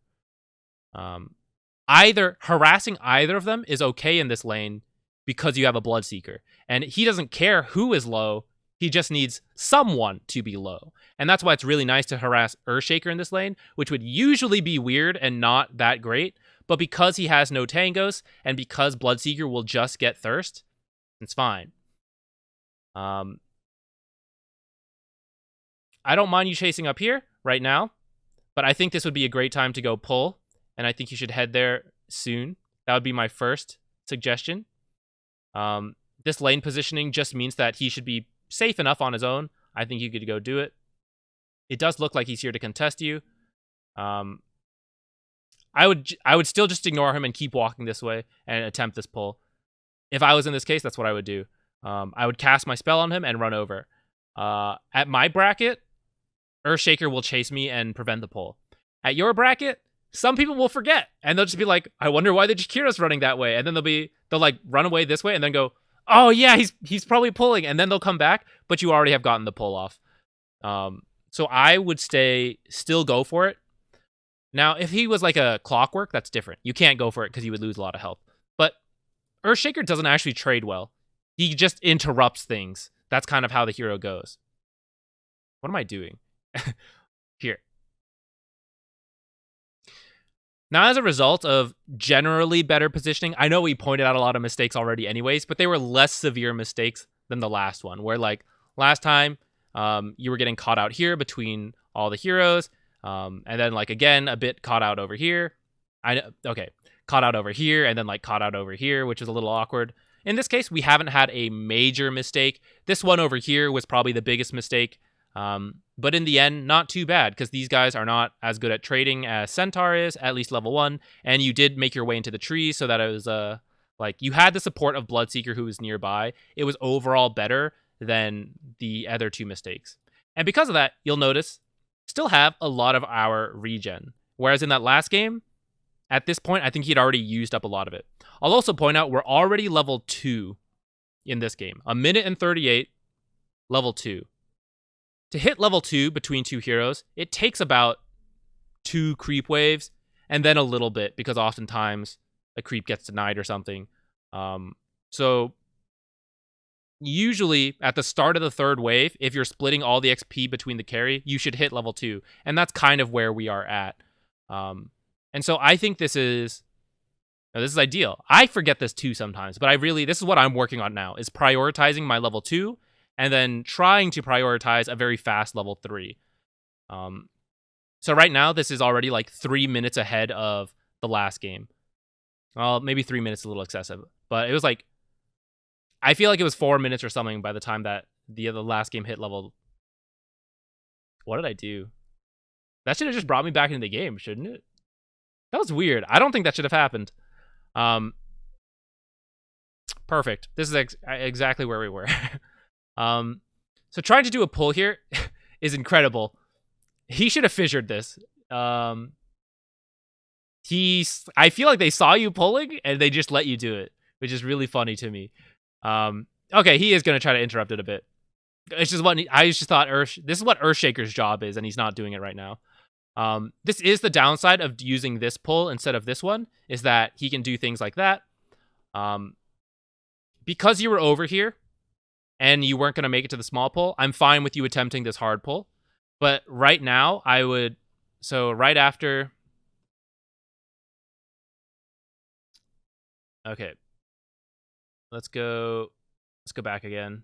Harassing either of them is okay in this lane because you have a Bloodseeker. And he doesn't care who is low, he just needs someone to be low. And that's why it's really nice to harass Earthshaker in this lane, which would usually be weird and not that great. But because he has no tangos, and because Bloodseeker will just get thirst, it's fine. I don't mind you chasing up here right now, but I think this would be a great time to go pull, and I think you should head there soon. That would be my first suggestion. This lane positioning just means that he should be safe enough on his own. I think you could go do it. It does look like he's here to contest you. I would still just ignore him and keep walking this way and attempt this pull. If I was in this case, that's what I would do. I would cast my spell on him and run over. At my bracket, Earthshaker will chase me and prevent the pull. At your bracket, some people will forget and they'll just be like, I wonder why the Jakiro's running that way. And then they'll like run away this way and then go, oh yeah, he's probably pulling. And then they'll come back, but you already have gotten the pull off. So I would still go for it. Now, if he was like a Clockwork, that's different. You can't go for it because you would lose a lot of health. But Earthshaker doesn't actually trade well. He just interrupts things. That's kind of how the hero goes. What am I doing? Here. Now, as a result of generally better positioning, I know we pointed out a lot of mistakes already anyways, but they were less severe mistakes than the last one, where like last time you were getting caught out here between all the heroes, and then like again, a bit caught out over here. Caught out over here, and then like caught out over here, which is a little awkward. In this case, we haven't had a major mistake. This one over here was probably the biggest mistake. But in the end, not too bad, because these guys are not as good at trading as Centaur is, at least level 1, and you did make your way into the trees, so that it was, like, you had the support of Bloodseeker who was nearby. It was overall better than the other 2 mistakes. And because of that, you'll notice, still have a lot of our regen. Whereas in that last game, at this point, I think he'd already used up a lot of it. I'll also point out, we're already level 2 in this game. 1 minute and 38, level 2. To hit level 2 between 2 heroes, it takes about 2 creep waves, and then a little bit, because oftentimes a creep gets denied or something. So usually at the start of the third wave, if you're splitting all the XP between the carry, you should hit level 2. And that's kind of where we are at. And so I think this is ideal. I forget this too sometimes, but this is what I'm working on now, is prioritizing my level 2 and then trying to prioritize a very fast level 3. So right now, this is already like 3 minutes ahead of the last game. Well, maybe 3 minutes is a little excessive, but it was like, I feel like it was 4 minutes or something by the time that the last game hit level. What did I do? That should have just brought me back into the game, shouldn't it? That was weird. I don't think that should have happened. Perfect. This is exactly where we were. So trying to do a pull here is incredible. He should have fissured this. I feel like they saw you pulling and they just let you do it, which is really funny to me. Okay, he is gonna try to interrupt it a bit. It's just I just thought this is what Earthshaker's job is, and he's not doing it right now. This is the downside of using this pull instead of this one, is that he can do things like that. Because you were over here and you weren't gonna make it to the small pull, I'm fine with you attempting this hard pull. But right now, I would... So right after... Okay. Let's go back again.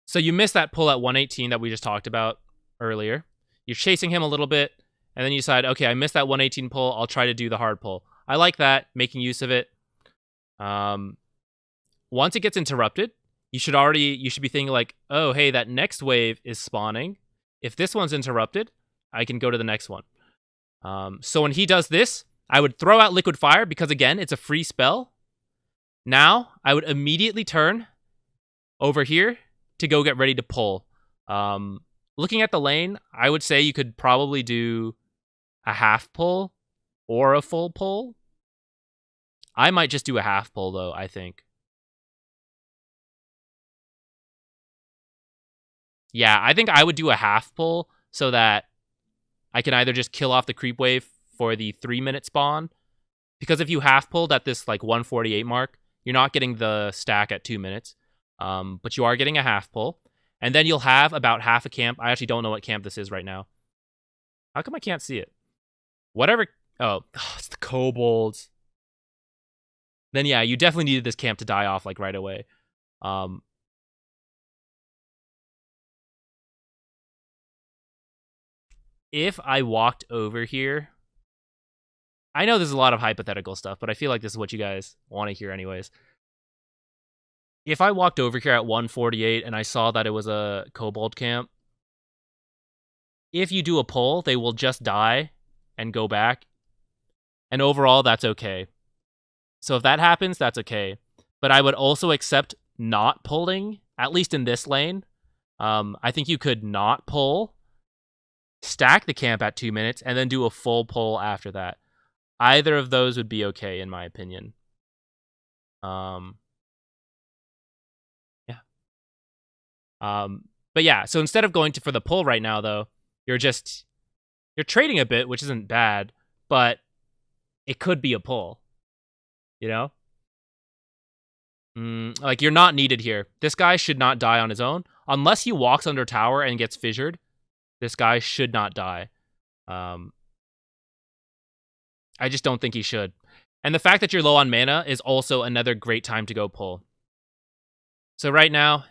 So you missed that pull at 118 that we just talked about earlier. You're chasing him a little bit, and then you decide, okay, I missed that 118 pull. I'll try to do the hard pull. I like that, making use of it. Once it gets interrupted, you should be thinking like, oh, hey, that next wave is spawning. If this one's interrupted, I can go to the next one. So when he does this, I would throw out Liquid Fire because, again, it's a free spell. Now, I would immediately turn over here to go get ready to pull. Looking at the lane, I would say you could probably do a half pull or a full pull. I might just do a half pull, though, I think. Yeah, I think I would do a half pull so that I can either just kill off the creep wave for the 3-minute spawn. Because if you half pulled at this like 148 mark, you're not getting the stack at 2 minutes. But you are getting a half pull. And then you'll have about half a camp. I actually don't know what camp this is right now. How come I can't see it? Whatever. Oh, it's the kobolds. Then yeah, you definitely needed this camp to die off like right away. If I walked over here, I know there's a lot of hypothetical stuff, but I feel like this is what you guys want to hear anyways. If I walked over here at 148 and I saw that it was a kobold camp, if you do a pull, they will just die and go back. And overall, that's okay. So if that happens, that's okay. But I would also accept not pulling, at least in this lane. I think you could not pull, stack the camp at 2 minutes, and then do a full pull after that. Either of those would be okay, in my opinion. But yeah, so instead of going for the pull right now, though, you're trading a bit, which isn't bad, but it could be a pull. You know? Like, you're not needed here. This guy should not die on his own. Unless he walks under tower and gets fissured, this guy should not die. I just don't think he should. And the fact that you're low on mana is also another great time to go pull. So right now,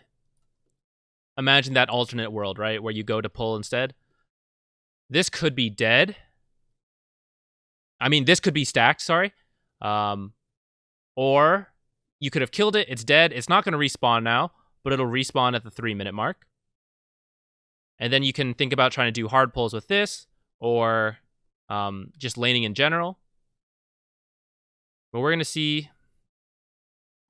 imagine that alternate world, right? Where you go to pull instead. This could be dead. I mean, this could be stacked, sorry. Or you could have killed it. It's dead. It's not going to respawn now, but it'll respawn at the 3-minute mark. And then you can think about trying to do hard pulls with this, or just laning in general. But we're going to see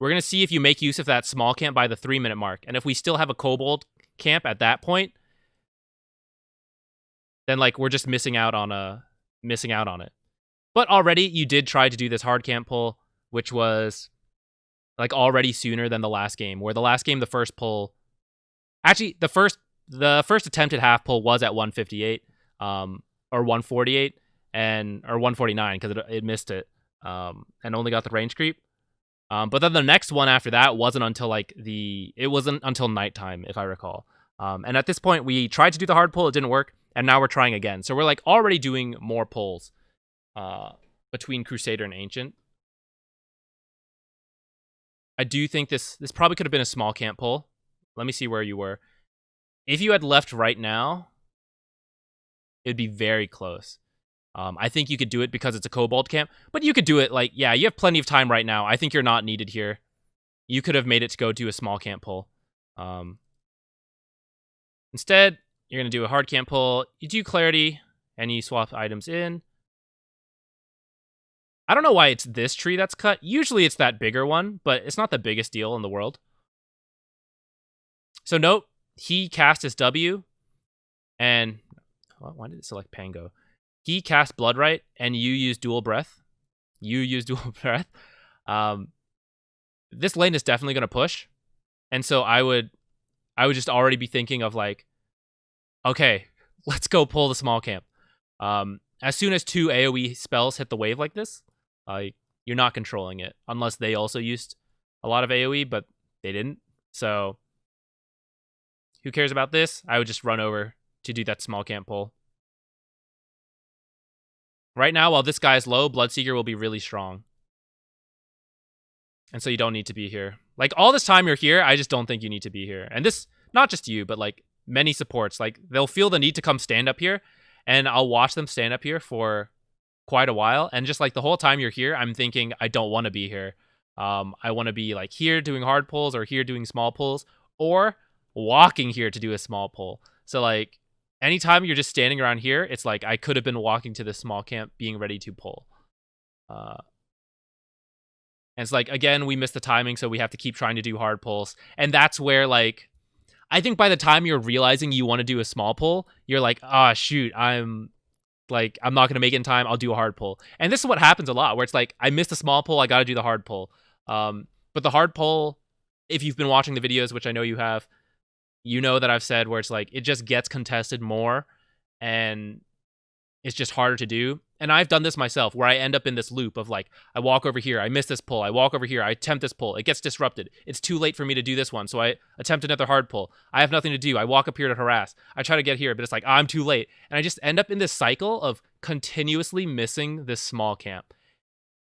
if you make use of that small camp by the 3-minute mark. And if we still have a kobold camp at that point, then like we're just missing out on it. But already you did try to do this hard camp pull, which was like already sooner than the last game. Where the last game, the first pull, actually the first attempted half pull was at 158, or 148, or 149 because it missed it, and only got the range creep. But then the next one after that wasn't until like it wasn't until nighttime, if I recall. And at this point, we tried to do the hard pull, it didn't work, and now we're trying again. So we're like already doing more pulls between Crusader and Ancient. I do think this probably could have been a small camp pull. Let me see where you were. If you had left right now, it'd be very close. I think you could do it because it's a Kobold camp, but you could do it like, yeah, you have plenty of time right now. I think you're not needed here. You could have made it to go do a small camp pull. Instead, you're going to do a hard camp pull. You do Clarity, and you swap items in. I don't know why it's this tree that's cut. Usually it's that bigger one, but it's not the biggest deal in the world. So note, he cast his W, and why did it select Pango? He cast Bloodright, and you use Dual Breath. This lane is definitely going to push, and so I would just already be thinking of like, okay, let's go pull the small camp. As soon as 2 AoE spells hit the wave like this, you're not controlling it, unless they also used a lot of AoE, but they didn't. So who cares about this? I would just run over to do that small camp pull. Right now, while this guy is low, Bloodseeker will be really strong. And so you don't need to be here. Like, all this time you're here, I just don't think you need to be here. And this, not just you, but like many supports, like they'll feel the need to come stand up here, and I'll watch them stand up here for quite a while. And just like the whole time you're here, I'm thinking, I don't want to be here. I want to be like here doing hard pulls, or here doing small pulls, or walking here to do a small pull. So like, anytime you're just standing around here, it's like I could have been walking to this small camp being ready to pull. And it's like, again, we missed the timing, so we have to keep trying to do hard pulls. And that's where, like, I think by the time you're realizing you want to do a small pull, you're like, ah, shoot, I'm not going to make it in time. I'll do a hard pull. And this is what happens a lot, where it's like, I missed a small pull, I got to do the hard pull. But the hard pull, if you've been watching the videos, which I know you have, you know that I've said where it's like, it just gets contested more and it's just harder to do. And I've done this myself, where I end up in this loop of like, I walk over here, I miss this pull, I walk over here, I attempt this pull, it gets disrupted. It's too late for me to do this one, so I attempt another hard pull. I have nothing to do, I walk up here to harass. I try to get here, but it's like, I'm too late. And I just end up in this cycle of continuously missing this small camp.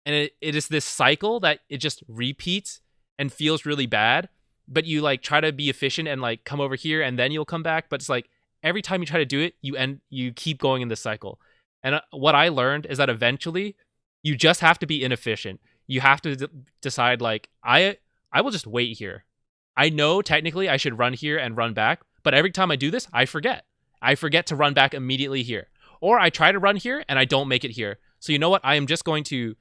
And it is this cycle that it just repeats and feels really bad. But you like try to be efficient and like come over here and then you'll come back. But it's like every time you try to do it, you keep going in this cycle. And what I learned is that eventually you just have to be inefficient. You have to decide like, I will just wait here. I know technically I should run here and run back, but every time I do this, I forget. I forget to run back immediately here. Or I try to run here and I don't make it here. So you know what? I'm just going to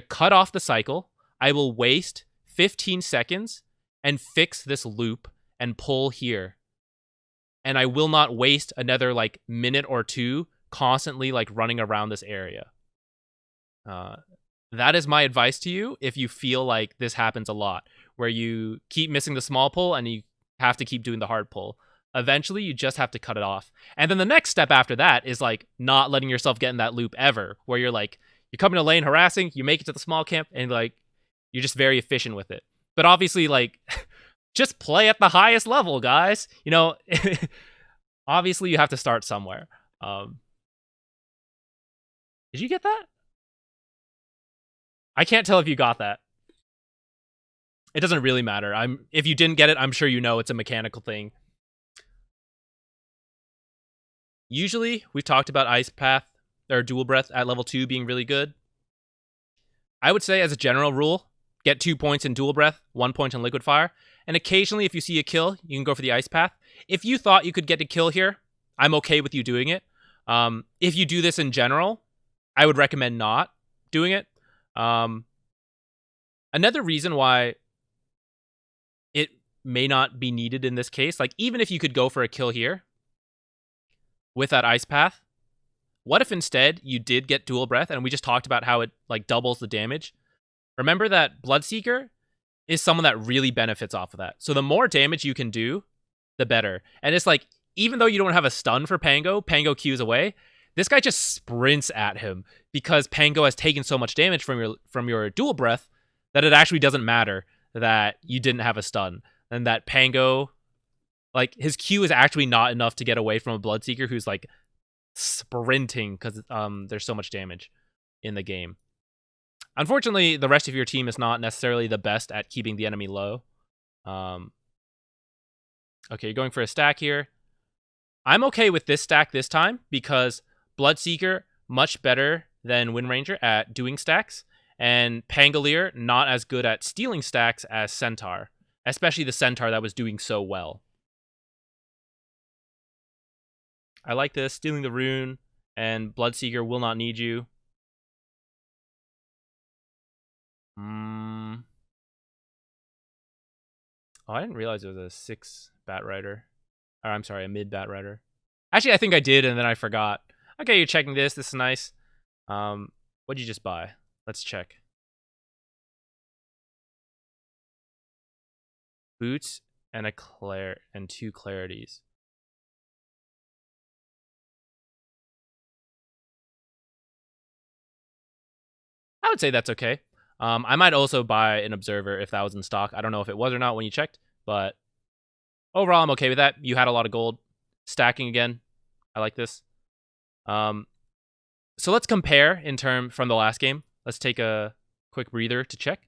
cut off the cycle. I will waste 15 seconds and fix this loop and pull here. And I will not waste another like minute or two constantly like running around this area. That is my advice to you if you feel like this happens a lot, where you keep missing the small pull and you have to keep doing the hard pull. Eventually, you just have to cut it off. And then the next step after that is like not letting yourself get in that loop ever, where you're like, you come in a lane harassing, you make it to the small camp, and like you're just very efficient with it. But obviously, like, just play at the highest level, guys. You know, obviously you have to start somewhere. Did you get that? I can't tell if you got that. It doesn't really matter. If you didn't get it, I'm sure you know it's a mechanical thing. Usually, we've talked about Ice Path or Dual Breath at level 2 being really good. I would say as a general rule, get 2 points in Dual Breath, 1 point in Liquid Fire, and occasionally if you see a kill, you can go for the Ice Path. If you thought you could get a kill here, I'm okay with you doing it. If you do this in general, I would recommend not doing it. Another reason why it may not be needed in this case, like even if you could go for a kill here with that Ice Path, what if instead you did get Dual Breath, and we just talked about how it like doubles the damage? Remember that Bloodseeker is someone that really benefits off of that. So the more damage you can do, the better. And it's like, even though you don't have a stun for Pango Qs away, this guy just sprints at him because Pango has taken so much damage from your Dual Breath that it actually doesn't matter that you didn't have a stun, and that Pango, like, his Q is actually not enough to get away from a Bloodseeker who's like sprinting because there's so much damage in the game. Unfortunately, the rest of your team is not necessarily the best at keeping the enemy low. Okay, you're going for a stack here. I'm okay with this stack this time because Bloodseeker much better than Wind Ranger at doing stacks, and Pangolier not as good at stealing stacks as Centaur, especially the Centaur that was doing so well. I like this, stealing the rune, and Bloodseeker will not need you. Oh, I didn't realize it was a 6 Bat Rider. Or, I'm sorry, a mid Bat Rider. Actually, I think I did, and then I forgot. Okay, you're checking this. This is nice. What'd you just buy? Let's check. Boots and and 2 clarities. I would say that's okay. I might also buy an observer if that was in stock. I don't know if it was or not when you checked, but overall, I'm okay with that. You had a lot of gold. Stacking again. I like this. So let's compare from the last game. Let's take a quick breather to check.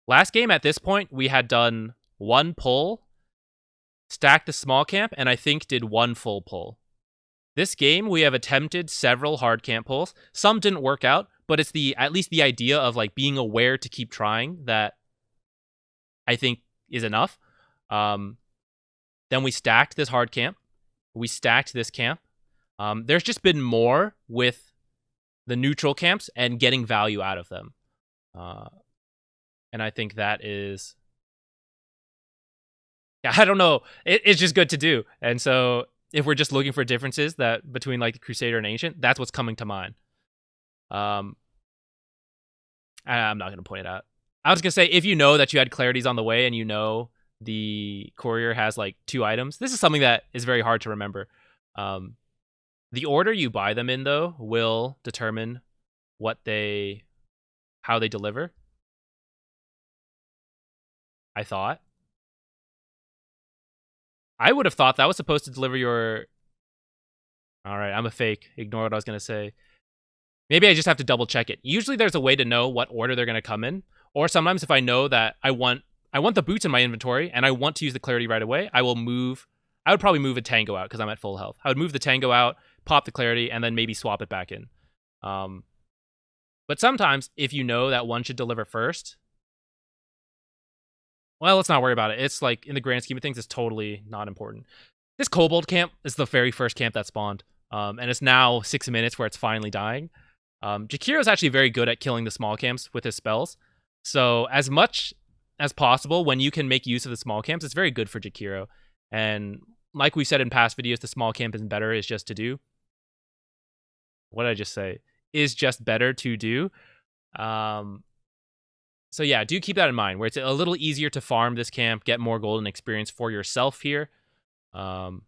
Last game, at this point, we had done 1 pull, stacked the small camp, and I think did 1 full pull. This game, we have attempted several hard camp pulls. Some didn't work out, but it's at least the idea of like being aware to keep trying that I think is enough. Then we stacked this hard camp. We stacked this camp. There's just been more with the neutral camps and getting value out of them. And I think that is... Yeah, I don't know. It's just good to do. And so if we're just looking for differences that between like the Crusader and Ancient, that's what's coming to mind. I'm not going to point it out. I was going to say, if you know that you had clarities on the way and you know the courier has like 2 items, this is something that is very hard to remember. The order you buy them in, though, will determine how they deliver. I thought. I would have thought that was supposed to deliver your... Alright, I'm a fake. Ignore what I was going to say. Maybe I just have to double check it. Usually there's a way to know what order they're going to come in. Or sometimes if I know that I want the boots in my inventory and I want to use the clarity right away, I would probably move a Tango out because I'm at full health. I would move the Tango out, pop the clarity, and then maybe swap it back in. But sometimes, if you know that one should deliver first, well, let's not worry about it. It's like, in the grand scheme of things, it's totally not important. This Kobold camp is the very first camp that spawned. And it's now 6 minutes where it's finally dying. Jakiro is actually very good at killing the small camps with his spells. So as much as possible, when you can make use of the small camps, it's very good for Jakiro. And like we said in past videos, the small camp isn't better, it's just to do. What did I just say? Is just better to do. So yeah, do keep that in mind, where it's a little easier to farm this camp, get more golden experience for yourself here. And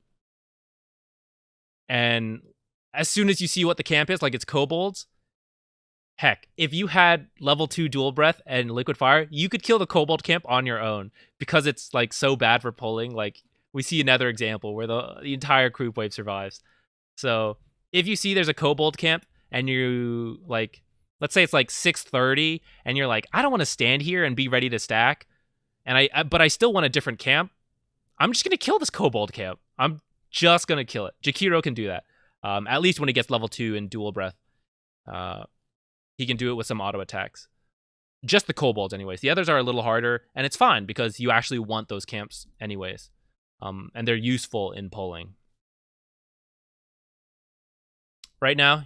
as soon as you see what the camp is, like it's kobolds, heck, if you had level 2 dual breath and liquid fire, you could kill the kobold camp on your own because it's like so bad for pulling. Like we see another example where the entire group wave survives. So if you see there's a kobold camp and you like, let's say it's like 6:30 and you're like, I don't want to stand here and be ready to stack, and but I still want a different camp, I'm just gonna kill this kobold camp. I'm just gonna kill it. Jakiro can do that. At least when he gets level 2 in dual breath. He can do it with some auto attacks. Just the kobolds anyways. The others are a little harder, and it's fine because you actually want those camps anyways. And they're useful in pulling. Right now,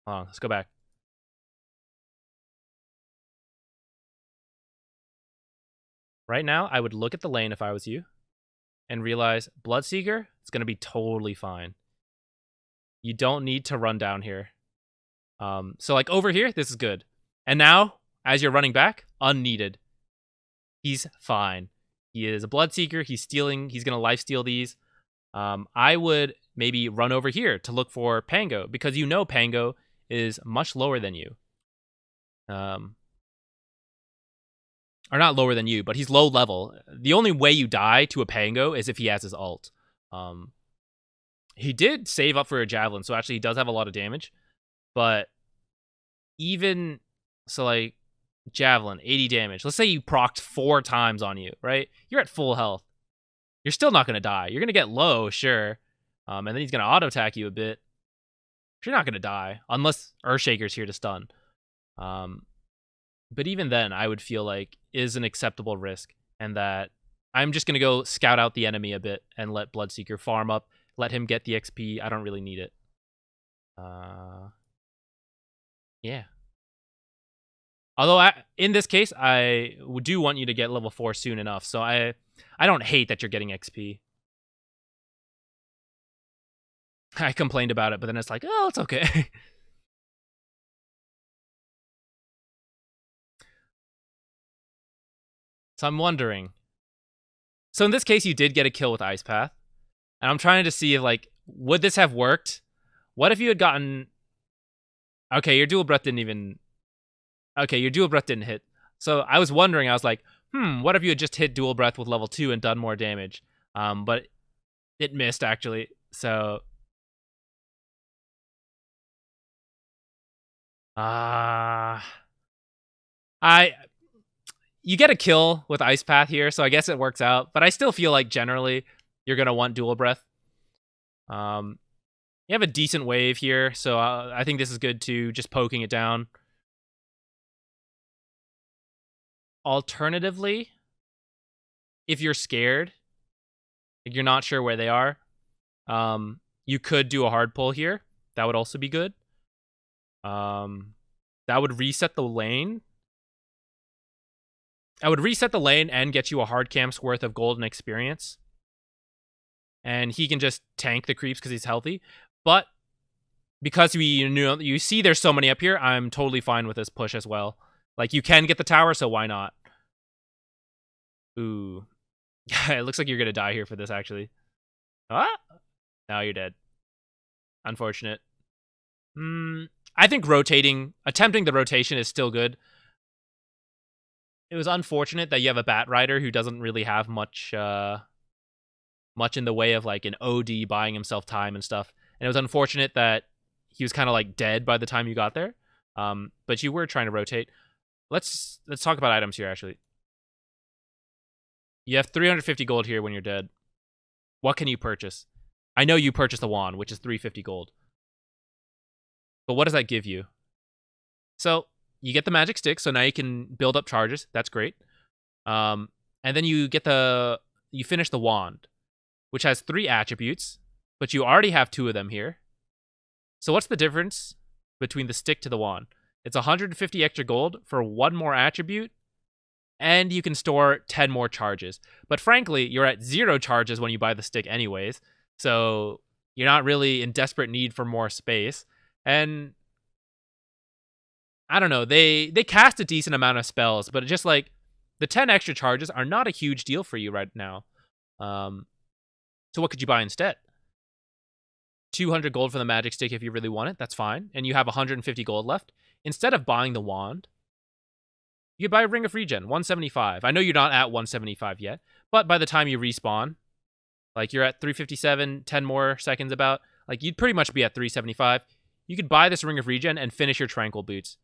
let's go back. Right now, I would look at the lane if I was you and realize Bloodseeker is going to be totally fine. You don't need to run down here. So like over here, this is good. And now, as you're running back, unneeded. He's fine. He is a Bloodseeker. He's going to lifesteal these. I would maybe run over here to look for Pango because you know Pango is much lower than you. Or not lower than you, but he's low level. The only way you die to a Pango is if he has his ult. He did save up for a Javelin, so actually he does have a lot of damage. But even... So, like, Javelin, 80 damage. Let's say you procced 4 times on you, right? You're at full health. You're still not going to die. You're going to get low, sure. And then he's going to auto-attack you a bit. You're not going to die, unless Earthshaker's here to stun. But even then, I would feel like is an acceptable risk, and that I'm just going to go scout out the enemy a bit and let Bloodseeker farm up, let him get the XP. I don't really need it. Yeah. Although, in this case, I do want you to get level 4 soon enough, so I don't hate that you're getting XP. I complained about it, but then it's like, oh, it's okay. So I'm wondering. So in this case, you did get a kill with Ice Path. And I'm trying to see if, like, would this have worked? What if you had gotten... Okay, your dual breath didn't even... Okay, your dual breath didn't hit. So I was wondering, I was like, what if you had just hit dual breath with level 2 and done more damage? But it missed, actually. So... You get a kill with Ice Path here, so I guess it works out. But I still feel like generally you're going to want dual breath. You have a decent wave here, so I think this is good too, just poking it down. Alternatively, if you're scared, like you're not sure where they are, you could do a hard pull here. That would also be good. That would reset the lane. I would reset the lane and get you a hard camp's worth of golden experience. And he can just tank the creeps because he's healthy. But because you see there's so many up here, I'm totally fine with this push as well. Like, you can get the tower, so why not? Ooh. It looks like you're going to die here for this, actually. Ah! Now you're dead. Unfortunate. I think attempting the rotation is still good. It was unfortunate that you have a Bat Rider who doesn't really have much in the way of, like, an OD buying himself time and stuff. And it was unfortunate that he was kind of, like, dead by the time you got there. But you were trying to rotate. Let's talk about items here, actually. You have 350 gold here when you're dead. What can you purchase? I know you purchased the wand, which is 350 gold. But what does that give you? So, you get the magic stick, so now you can build up charges. That's great. And then you finish the wand, which has 3 attributes, but you already have 2 of them here. So what's the difference between the stick to the wand? It's 150 extra gold for 1 more attribute, and you can store 10 more charges. But frankly, you're at 0 charges when you buy the stick anyways, so you're not really in desperate need for more space. And I don't know, they cast a decent amount of spells, but just like the 10 extra charges are not a huge deal for you right now. So what could you buy instead? 200 gold for the magic stick if you really want it, that's fine. And you have 150 gold left. Instead of buying the wand, you could buy a Ring of Regen, 175. I know you're not at 175 yet, but by the time you respawn, like you're at 357, 10 more seconds about, like you'd pretty much be at 375. You could buy this Ring of Regen and finish your Tranquil Boots.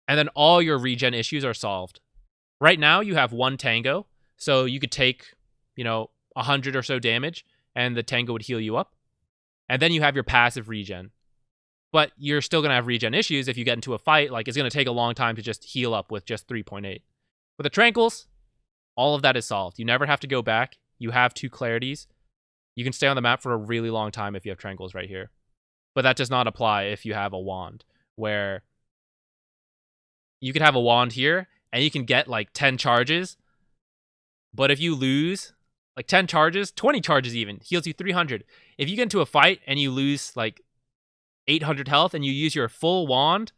And then all your regen issues are solved. Right now, you have 1 Tango, so you could take, 100 or so damage, and the Tango would heal you up. And then you have your passive regen. But you're still going to have regen issues if you get into a fight. Like, it's going to take a long time to just heal up with just 3.8. With the Tranquils, all of that is solved. You never have to go back. You have 2 Clarities. You can stay on the map for a really long time if you have Tranquils right here. But that does not apply if you have a wand, where you could have a wand here, and you can get, like, 10 charges. But if you lose, like, 10 charges, 20 charges even, heals you 300. If you get into a fight and you lose, like, 800 health and you use your full wand,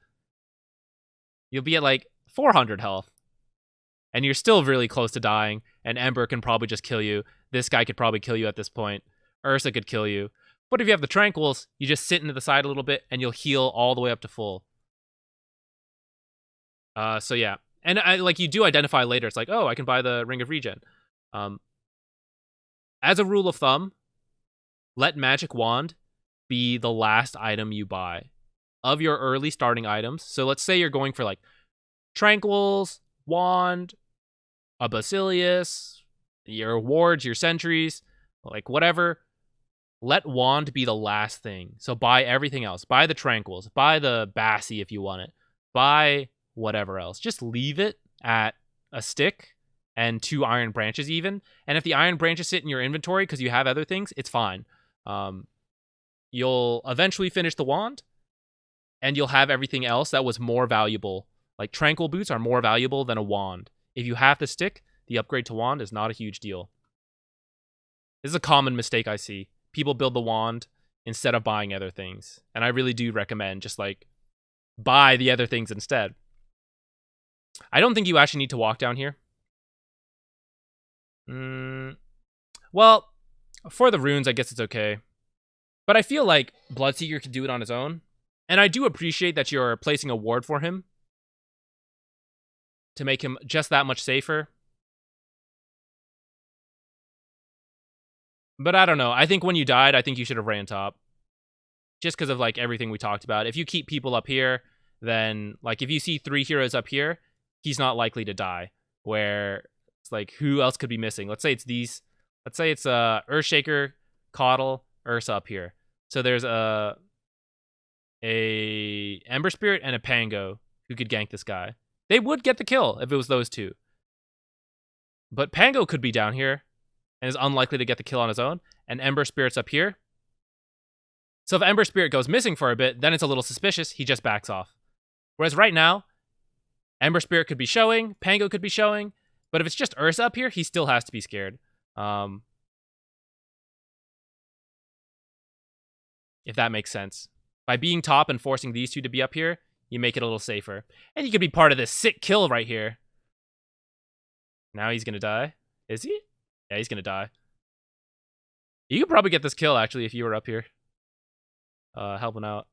you'll be at, like, 400 health. And you're still really close to dying, and Ember can probably just kill you. This guy could probably kill you at this point. Ursa could kill you. But if you have the Tranquils, you just sit into the side a little bit, and you'll heal all the way up to full. So yeah, And you do identify later. It's like, oh, I can buy the Ring of Regen. As a rule of thumb, let Magic Wand be the last item you buy of your early starting items. So let's say you're going for like Tranquils, Wand, a Basilius, your wards, your sentries, like whatever. Let Wand be the last thing. So buy everything else. Buy the Tranquils. Buy the Bassi if you want it. Buy whatever else. Just leave it at a stick and 2 iron branches even. And if the iron branches sit in your inventory because you have other things, it's fine. You'll eventually finish the wand, and you'll have everything else that was more valuable. Like Tranquil Boots are more valuable than a wand. If you have the stick, the upgrade to wand is not a huge deal. This is a common mistake I see. People build the wand instead of buying other things. And I really do recommend just like buy the other things instead. I don't think you actually need to walk down here. Well, for the runes, I guess it's okay. But I feel like Bloodseeker could do it on his own. And I do appreciate that you're placing a ward for him to make him just that much safer. But I don't know. I think when you died, I think you should have ran top. Just because of like everything we talked about. If you keep people up here, then like if you see 3 heroes up here, he's not likely to die. Where it's like, who else could be missing? Let's say it's these. Let's say it's Earthshaker, Coddle, Ursa up here. So there's a Ember Spirit and a Pango who could gank this guy. They would get the kill if it was those two. But Pango could be down here and is unlikely to get the kill on his own. And Ember Spirit's up here. So if Ember Spirit goes missing for a bit, then it's a little suspicious. He just backs off. Whereas right now, Ember Spirit could be showing, Pango could be showing, but if it's just Ursa up here, he still has to be scared. If that makes sense. By being top and forcing these two to be up here, you make it a little safer. And you could be part of this sick kill right here. Now he's going to die. Is he? Yeah, he's going to die. You could probably get this kill, actually, if you were up here. Helping out.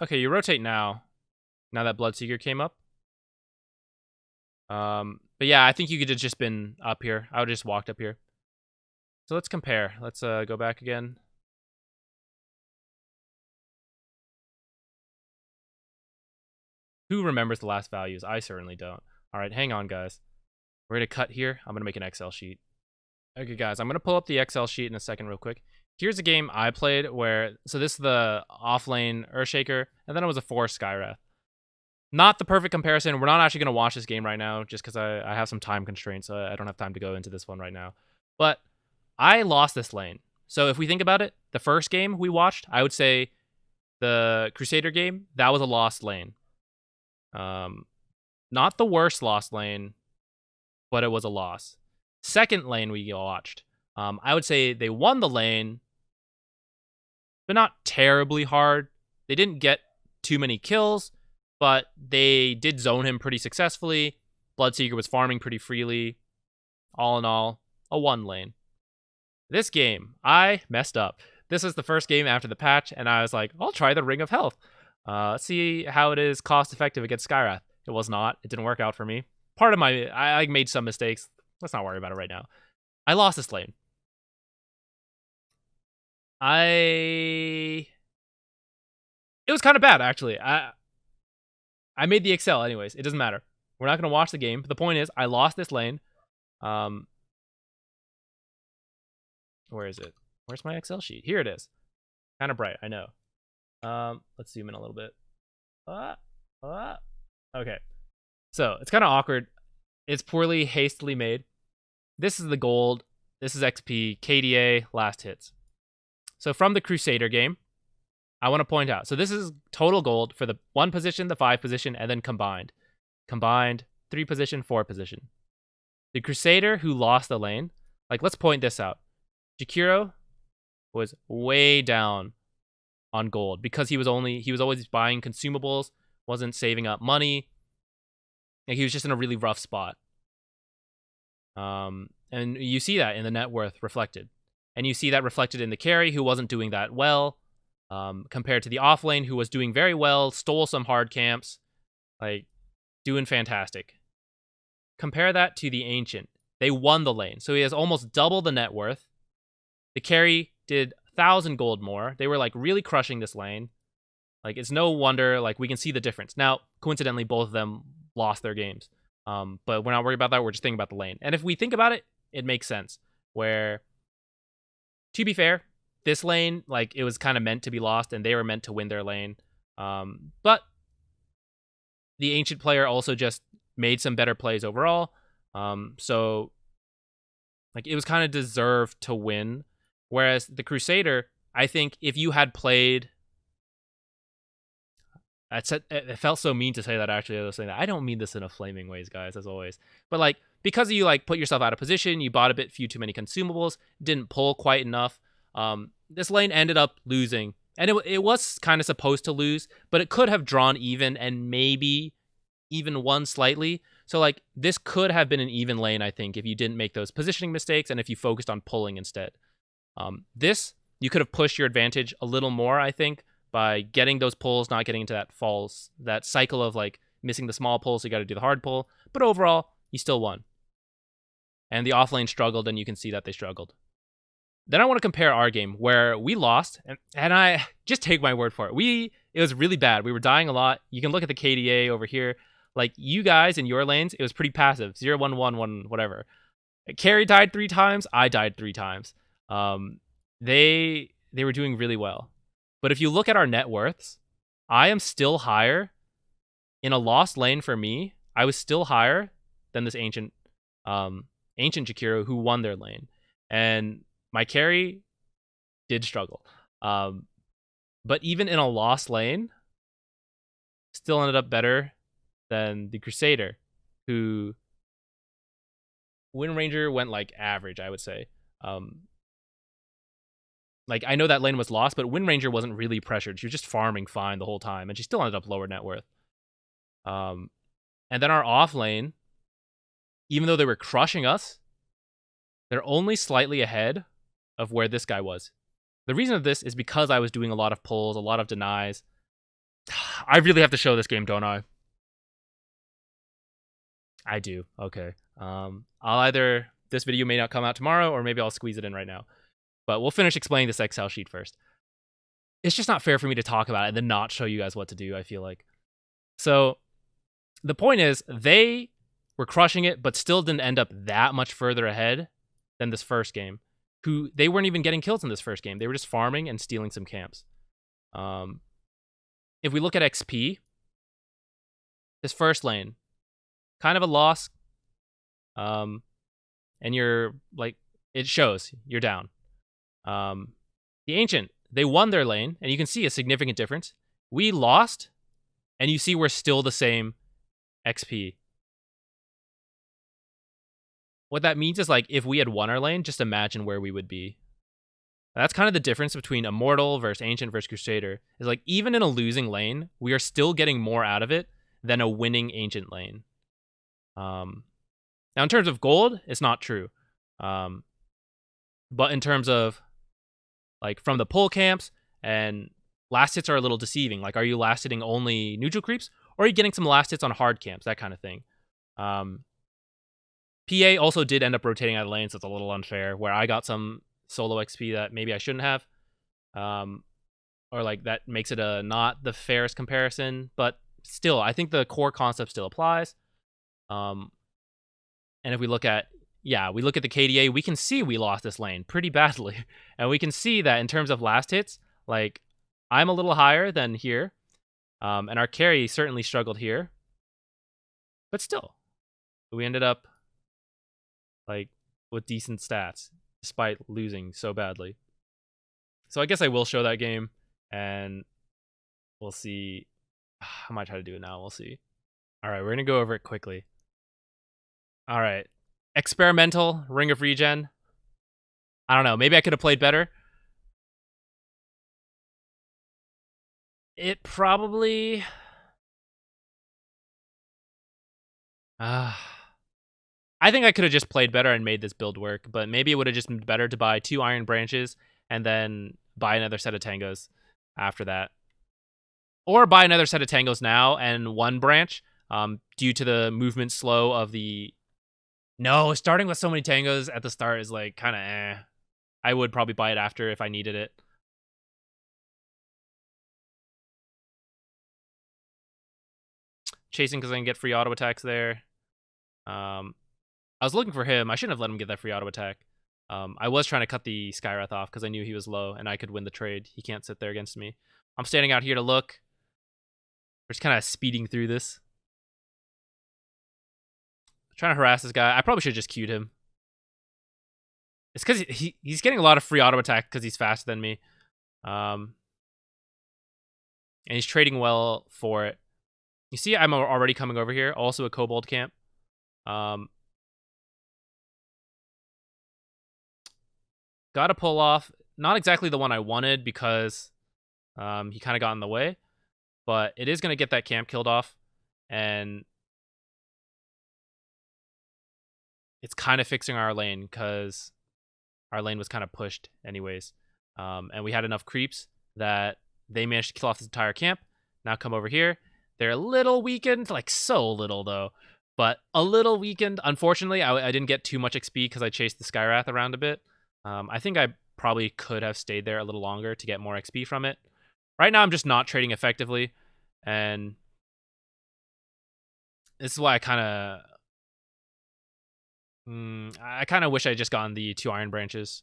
Okay, you rotate now. Now that Bloodseeker came up. But yeah, I think you could have just been up here. I would have just walked up here. So let's compare. Let's go back again. Who remembers the last values? I certainly don't. All right, hang on, guys. We're going to cut here. I'm going to make an Excel sheet. Okay, guys, I'm going to pull up the Excel sheet in a second real quick. Here's a game I played where... So this is the offlane Earthshaker, and then it was a 4 Skywrath. Not the perfect comparison. We're not actually going to watch this game right now just because I have some time constraints, so I don't have time to go into this one right now. But I lost this lane. So if we think about it, the first game we watched, I would say the Crusader game, that was a lost lane. Not the worst lost lane, but it was a loss. Second lane we watched, I would say they won the lane, but not terribly hard. They didn't get too many kills, but they did zone him pretty successfully. Bloodseeker was farming pretty freely. All in all, a 1 lane. This game, I messed up. This was the first game after the patch, and I was like, I'll try the Ring of Health. Let's see how it is cost-effective against Skywrath. It was not. It didn't work out for me. I made some mistakes. Let's not worry about it right now. I lost this lane. It was kind of bad, actually. I made the Excel anyways. It doesn't matter. We're not going to watch the game. But the point is, I lost this lane. Where is it? Where's my Excel sheet? Here it is. Kind of bright, I know. Let's zoom in a little bit. Okay. So, it's kind of awkward. It's poorly, hastily made. This is the gold. This is XP, KDA, last hits. So from the Crusader game, I want to point out. So this is total gold for the 1 position, the 5 position, and then combined. Combined, 3 position, 4 position. The Crusader who lost the lane, like let's point this out. Jakiro was way down on gold because he was always buying consumables, wasn't saving up money. Like he was just in a really rough spot. And you see that in the net worth reflected. And you see that reflected in the carry who wasn't doing that well. compared to the off lane, who was doing very well, stole some hard camps, like doing fantastic. Compare that to the Ancient. They won the lane, so he has almost double the net worth. The carry did 1,000 gold more. They were like really crushing this lane. Like, it's no wonder, like, we can see the difference. Now, coincidentally, both of them lost their games. But we're not worried about that. We're just thinking about the lane. And if we think about it, it makes sense. Where, to be fair, this lane, like, it was kind of meant to be lost, and they were meant to win their lane. But the Ancient player also just made some better plays overall. So, like, it was kind of deserved to win. Whereas the Crusader, I think if you had played... It felt so mean to say that, actually. I was saying that. I don't mean this in a flaming ways, guys, as always. But, like, because you, like, put yourself out of position, you bought a few too many consumables, didn't pull quite enough, this lane ended up losing. And it was kind of supposed to lose, but it could have drawn even and maybe even won slightly. So, like, this could have been an even lane, I think, if you didn't make those positioning mistakes and if you focused on pulling instead. This, you could have pushed your advantage a little more, I think, by getting those pulls, not getting into that cycle of, like, missing the small pulls, so you got to do the hard pull. But overall, you still won. And the offlane struggled, and you can see that they struggled. Then I want to compare our game, where we lost, and I just take my word for it. It was really bad. We were dying a lot. You can look at the KDA over here. Like, you guys in your lanes, it was pretty passive. 0, 1, 1, 1, whatever. Carry died 3 times. I died 3 times. They were doing really well. But if you look at our net worths, I am still higher. In a lost lane for me, I was still higher than this ancient Jakiro who won their lane. And my carry did struggle. But even in a lost lane, still ended up better than the Crusader, who Wind Ranger went, like, average, I would say. Like, I know that lane was lost, but Wind Ranger wasn't really pressured. She was just farming fine the whole time, and she still ended up lower net worth. And then our off lane, even though they were crushing us, they're only slightly ahead of where this guy was. The reason of this is because I was doing a lot of pulls, a lot of denies. I really have to show this game, don't I? I do. Okay. This video may not come out tomorrow, or maybe I'll squeeze it in right now. But we'll finish explaining this Excel sheet first. It's just not fair for me to talk about it and then not show you guys what to do, I feel like. So the point is, they were crushing it, but still didn't end up that much further ahead than this first game. They weren't even getting kills in this first game. They were just farming and stealing some camps. If we look at XP, this first lane, kind of a loss. And you're, like, it shows you're down. The Ancient, they won their lane, and you can see a significant difference. We lost, and you see we're still the same XP. What that means is, like, if we had won our lane, just imagine where we would be. That's kind of the difference between Immortal versus Ancient versus Crusader. Is, like, even in a losing lane, we are still getting more out of it than a winning Ancient lane. Now, in terms of gold, it's not true. But in terms of, like, from the pull camps, and last hits are a little deceiving. Like, are you last hitting only neutral creeps, or are you getting some last hits on hard camps, that kind of thing. PA also did end up rotating out of lane, so it's a little unfair, where I got some solo XP that maybe I shouldn't have. Or, like, that makes it not the fairest comparison, but still, I think the core concept still applies. And if we look at the KDA, we can see we lost this lane pretty badly. And we can see that in terms of last hits, like, I'm a little higher than here. And our carry certainly struggled here. But still, we ended up, like, with decent stats, despite losing so badly. So I guess I will show that game, and we'll see. I might try to do it now. We'll see. All right, we're going to go over it quickly. All right. Experimental, Ring of Regen. I don't know. Maybe I could have played better. It probably... I think I could have just played better and made this build work, but maybe it would have just been better to buy 2 Iron Branches and then buy another set of Tangos. after that. Or buy another set of tangos now and one branch, due to the movement slow of the... No, starting with so many tangos at the start is like kind of eh. I would probably buy it after if I needed it. Chasing because I can get free auto attacks there. I was looking for him. I shouldn't have let him get that free auto attack. I was trying to cut the Skywrath off because I knew he was low and I could win the trade. He can't sit there against me. I'm standing out here to look. We're just kind of speeding through this. Trying to harass this guy. I probably should have just queued him. It's because he's getting a lot of free auto attack because he's faster than me. And he's trading well for it. You see, I'm already coming over here. Also a kobold camp. Got to pull off. Not exactly the one I wanted because he kind of got in the way. But it is going to get that camp killed off. And it's kind of fixing our lane because our lane was kind of pushed anyways. And we had enough creeps that they managed to kill off this entire camp. Now come over here. They're a little weakened, like so little though, but a little weakened. Unfortunately, I didn't get too much XP because I chased the Skywrath around a bit. I think I probably could have stayed there a little longer to get more XP from it. Right now, I'm just not trading effectively, and this is why I kind of wish I had just gotten the 2 iron branches.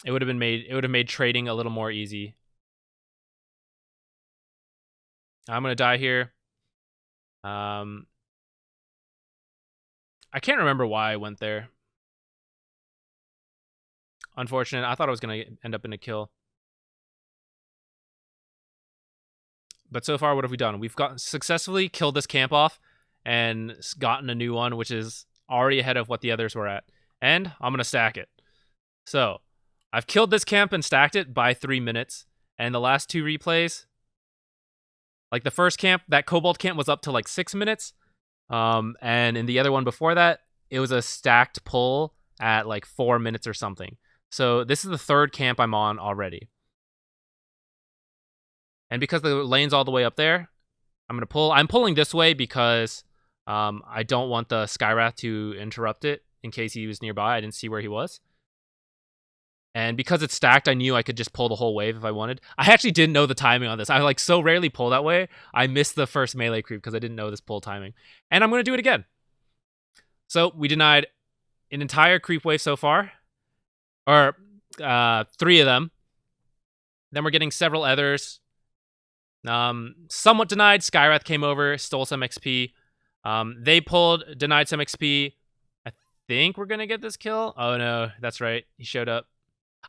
It would have made trading a little more easy. I'm gonna die here. I can't remember why I went there. Unfortunate. I thought I was gonna end up in a kill. But so far, what have we done? We've successfully killed this camp off and gotten a new one, which is already ahead of what the others were at. And I'm gonna stack it. So I've killed this camp and stacked it by 3 minutes. And the last 2 replays, like the first camp, that kobold camp was up to like 6 minutes. And in the other one before that, it was a stacked pull at like 4 minutes or something. So this is the 3rd camp I'm on already. And because the lane's all the way up there, I'm going to pull. I'm pulling this way because I don't want the Skywrath to interrupt it in case he was nearby. I didn't see where he was. And because it's stacked, I knew I could just pull the whole wave if I wanted. I actually didn't know the timing on this. I like so rarely pull that way. I missed the first melee creep because I didn't know this pull timing. And I'm going to do it again. So we denied an entire creep wave so far. Or 3 of them. Then we're getting several others. Somewhat denied. Skywrath came over, stole some XP. They pulled, denied some XP. I think we're going to get this kill. Oh no, that's right. He showed up.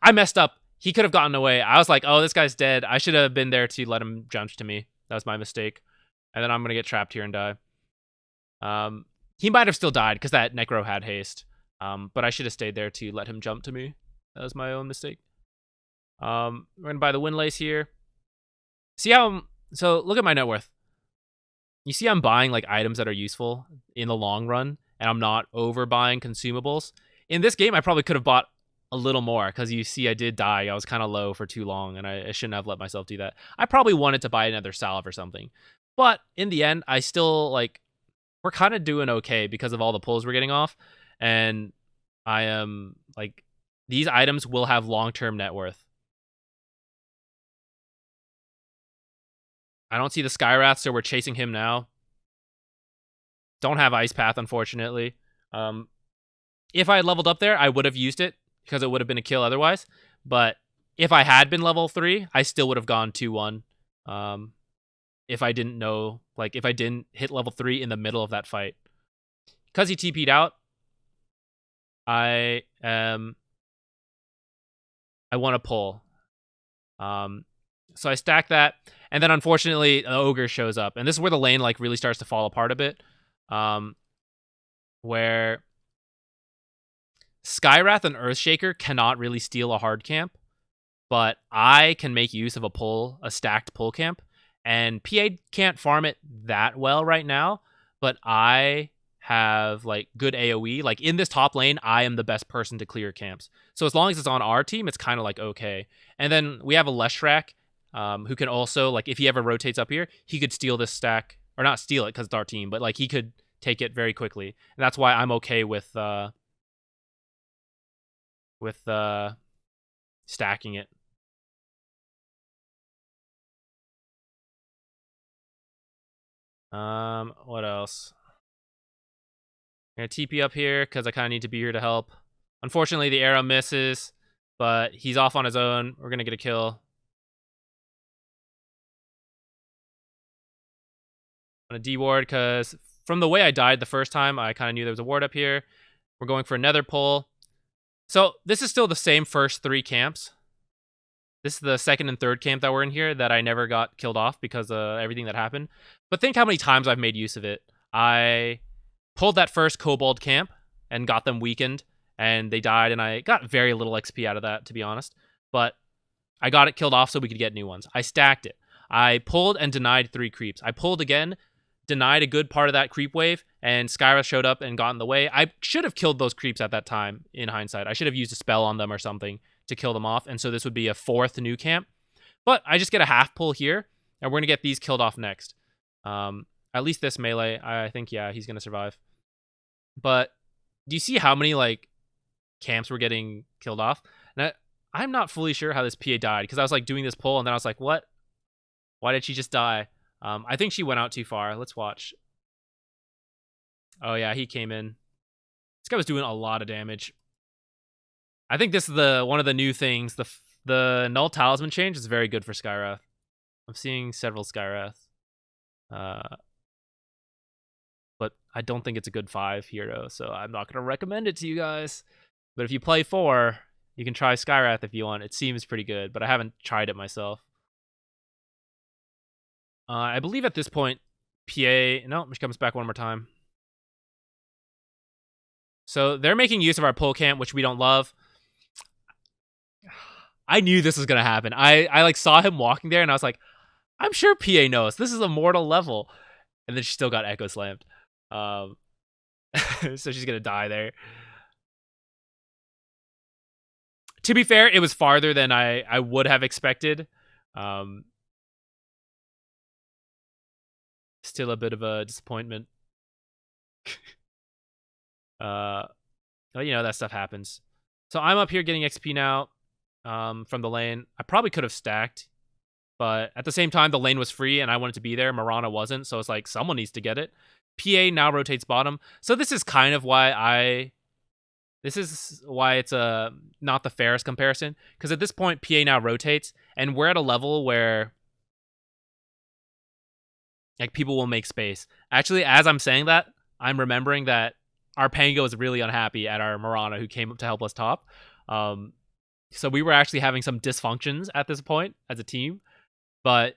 I messed up. He could have gotten away. I was like, oh, this guy's dead. I should have been there to let him jump to me. That was my mistake. And then I'm going to get trapped here and die. He might have still died because that Necro had haste. But I should have stayed there to let him jump to me. That was my own mistake. We're going to buy the Windlace here. See how... So look at my net worth. You see I'm buying like items that are useful in the long run. And I'm not overbuying consumables. In this game, I probably could have bought a little more because you see I did die. I was kind of low for too long and I shouldn't have let myself do that. I probably wanted to buy another salve or something. But in the end, I still like, we're kind of doing okay because of all the pulls we're getting off. And I am like, these items will have long-term net worth. I don't see the Skywrath, so we're chasing him now. Don't have Ice Path, unfortunately. If I had leveled up there, I would have used it because it would have been a kill otherwise. But if I had been level 3, I still would have gone 2-1. If I didn't know, like if I didn't hit level 3 in the middle of that fight. Because he TP'd out, I want to pull. So I stack that. And then unfortunately, an ogre shows up. And this is where the lane like really starts to fall apart a bit. Where Skywrath and Earthshaker cannot really steal a hard camp, but I can make use of a stacked pull camp, and PA can't farm it that well right now, but I have like good AoE. Like in this top lane, I am the best person to clear camps. So as long as it's on our team, it's kind of like okay. And then we have a Leshrac. who can also, like, if he ever rotates up here, he could steal this stack, or not steal it because it's our team, but like he could take it very quickly. And that's why I'm okay with stacking it. What else? I'm gonna TP up here because I kind of need to be here to help. Unfortunately, the arrow misses, but he's off on his own. We're gonna get a kill. I'm gonna D-ward because from the way I died the first time, I kind of knew there was a ward up here. We're going for another pull. So this is still the same first 3 camps. This is the second and third camp that were in here that I never got killed off because of everything that happened. But think how many times I've made use of it. I pulled that first kobold camp and got them weakened, and they died, and I got very little XP out of that, to be honest. But I got it killed off so we could get new ones. I stacked it. I pulled and denied 3 creeps. I pulled again, denied a good part of that creep wave, and Skyra showed up and got in the way. I should have killed those creeps at that time, in hindsight. I should have used a spell on them or something to kill them off, and so this would be a 4th new camp. But I just get a half pull here, and we're going to get these killed off next. At least this melee, I think, yeah, he's going to survive. But do you see how many, like, camps were getting killed off? And I'm not fully sure how this PA died, because I was, like, doing this pull, and then I was like, what? Why did she just die? I think she went out too far. Let's watch. Oh, yeah, he came in. This guy was doing a lot of damage. I think this is one of the new things. The Null Talisman change is very good for Skywrath. I'm seeing several Skywrath. But I don't think it's a good 5 hero, so I'm not going to recommend it to you guys. But if you play 4, you can try Skywrath if you want. It seems pretty good, but I haven't tried it myself. I believe at this point, PA... No, she comes back one more time. So they're making use of our pull camp, which we don't love. I knew this was going to happen. I like saw him walking there, and I was like, I'm sure PA knows. This is Immortal level. And then she still got Echo Slammed. So she's going to die there. To be fair, it was farther than I would have expected. Still a bit of a disappointment. But, you know, that stuff happens. So I'm up here getting XP now from the lane. I probably could have stacked, but at the same time, the lane was free and I wanted to be there. Mirana wasn't, so it's like someone needs to get it. PA now rotates bottom. So this is kind of why it's not the fairest comparison, because at this point, PA now rotates, and we're at a level where like people will make space. Actually, as I'm saying that, I'm remembering that our Pango is really unhappy at our Mirana who came up to help us top. So we were actually having some dysfunctions at this point as a team, but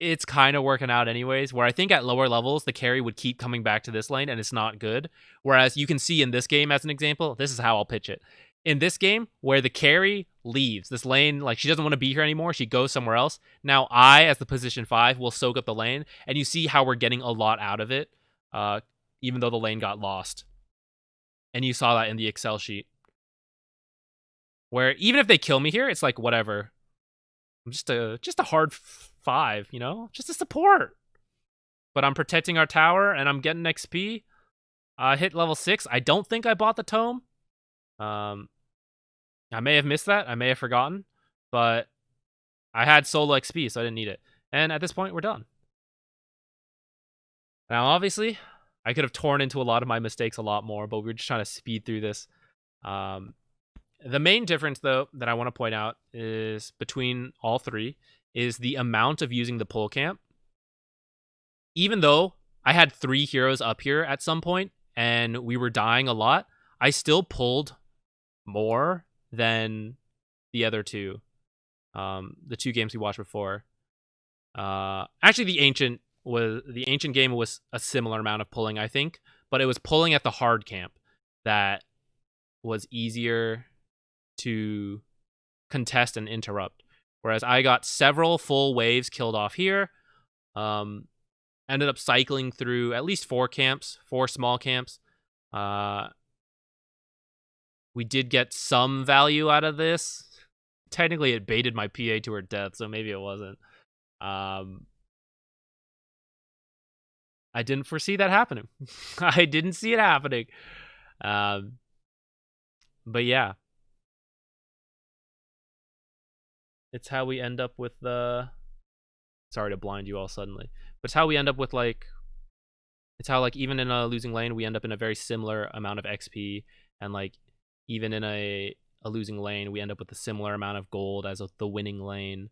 it's kind of working out anyways, where I think at lower levels, the carry would keep coming back to this lane and it's not good. Whereas you can see in this game, as an example, this is how I'll pitch it. In this game, where the carry leaves this lane, like she doesn't want to be here anymore, she goes somewhere else. Now I, as the position 5, will soak up the lane, and you see how we're getting a lot out of it, even though the lane got lost. And you saw that in the Excel sheet. Where even if they kill me here, it's like, whatever. I'm just a hard 5, you know? Just a support. But I'm protecting our tower, and I'm getting XP. Hit level 6. I don't think I bought the tome. I may have missed that. I may have forgotten. But I had solo XP, so I didn't need it. And at this point, we're done. Now, obviously, I could have torn into a lot of my mistakes a lot more, but we're just trying to speed through this. The main difference, though, that I want to point out is between all 3 is the amount of using the pull camp. Even though I had 3 heroes up here at some point and we were dying a lot, I still pulled more than the other 2. The 2 games we watched before. Actually, the ancient game was a similar amount of pulling, I think, but it was pulling at the hard camp that was easier to contest and interrupt. Whereas I got several full waves killed off here. Ended up cycling through at least 4 camps, 4 small camps. We did get some value out of this. technically it baited my PA to her death, so maybe it wasn't. I didn't foresee that happening. I didn't see it happening. But yeah. It's how we end up with the... Sorry to blind you all suddenly. But it's how we end up with, like... It's how, like, even in a losing lane, we end up in a very similar amount of XP. And, like, even in a losing lane, we end up with a similar amount of gold as the winning lane.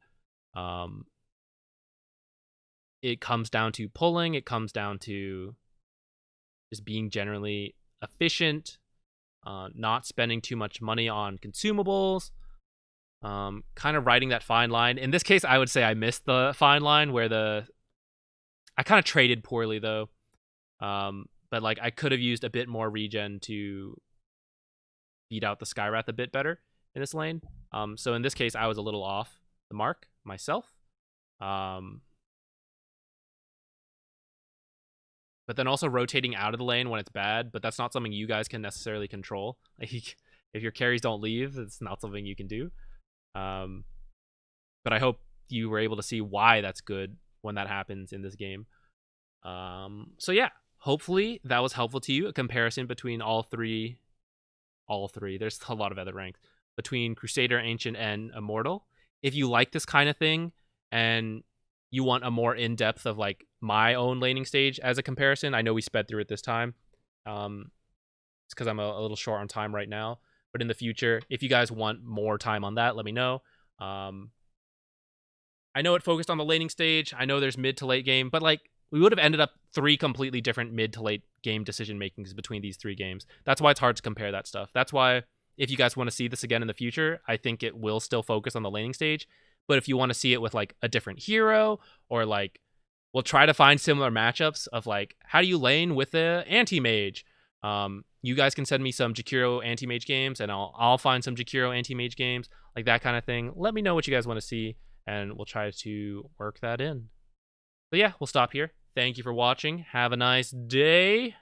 It comes down to pulling. It comes down to just being generally efficient. Not spending too much money on consumables. Kind of riding that fine line. In this case, I would say I missed the fine line where I kind of traded poorly, though. But, like, I could have used a bit more regen to beat out the Skywrath a bit better in this lane. So in this case, I was a little off the mark myself. But then also rotating out of the lane when it's bad, but that's not something you guys can necessarily control. Like, if your carries don't leave, it's not something you can do. But I hope you were able to see why that's good when that happens in this game. So yeah, hopefully that was helpful to you. A comparison between all three. There's a lot of other ranks between Crusader, Ancient, and Immortal. If you like this kind of thing and you want a more in-depth of, like, my own laning stage as a comparison, I know we sped through it this time. It's because I'm a little short on time right now. But in the future, if you guys want more time on that, let me know. I know it focused on the laning stage. I know there's mid to late game, but, like, we would have ended up 3 completely different mid to late game decision makings between these 3 games. That's why it's hard to compare that stuff. That's why if you guys want to see this again in the future, I think it will still focus on the laning stage. But if you want to see it with, like, a different hero, or, like, we'll try to find similar matchups of, like, how do you lane with the anti-mage? You guys can send me some Jakiro anti-mage games, and I'll find some Jakiro anti-mage games, like that kind of thing. Let me know what you guys want to see, and we'll try to work that in. So yeah, we'll stop here. Thank you for watching. Have a nice day.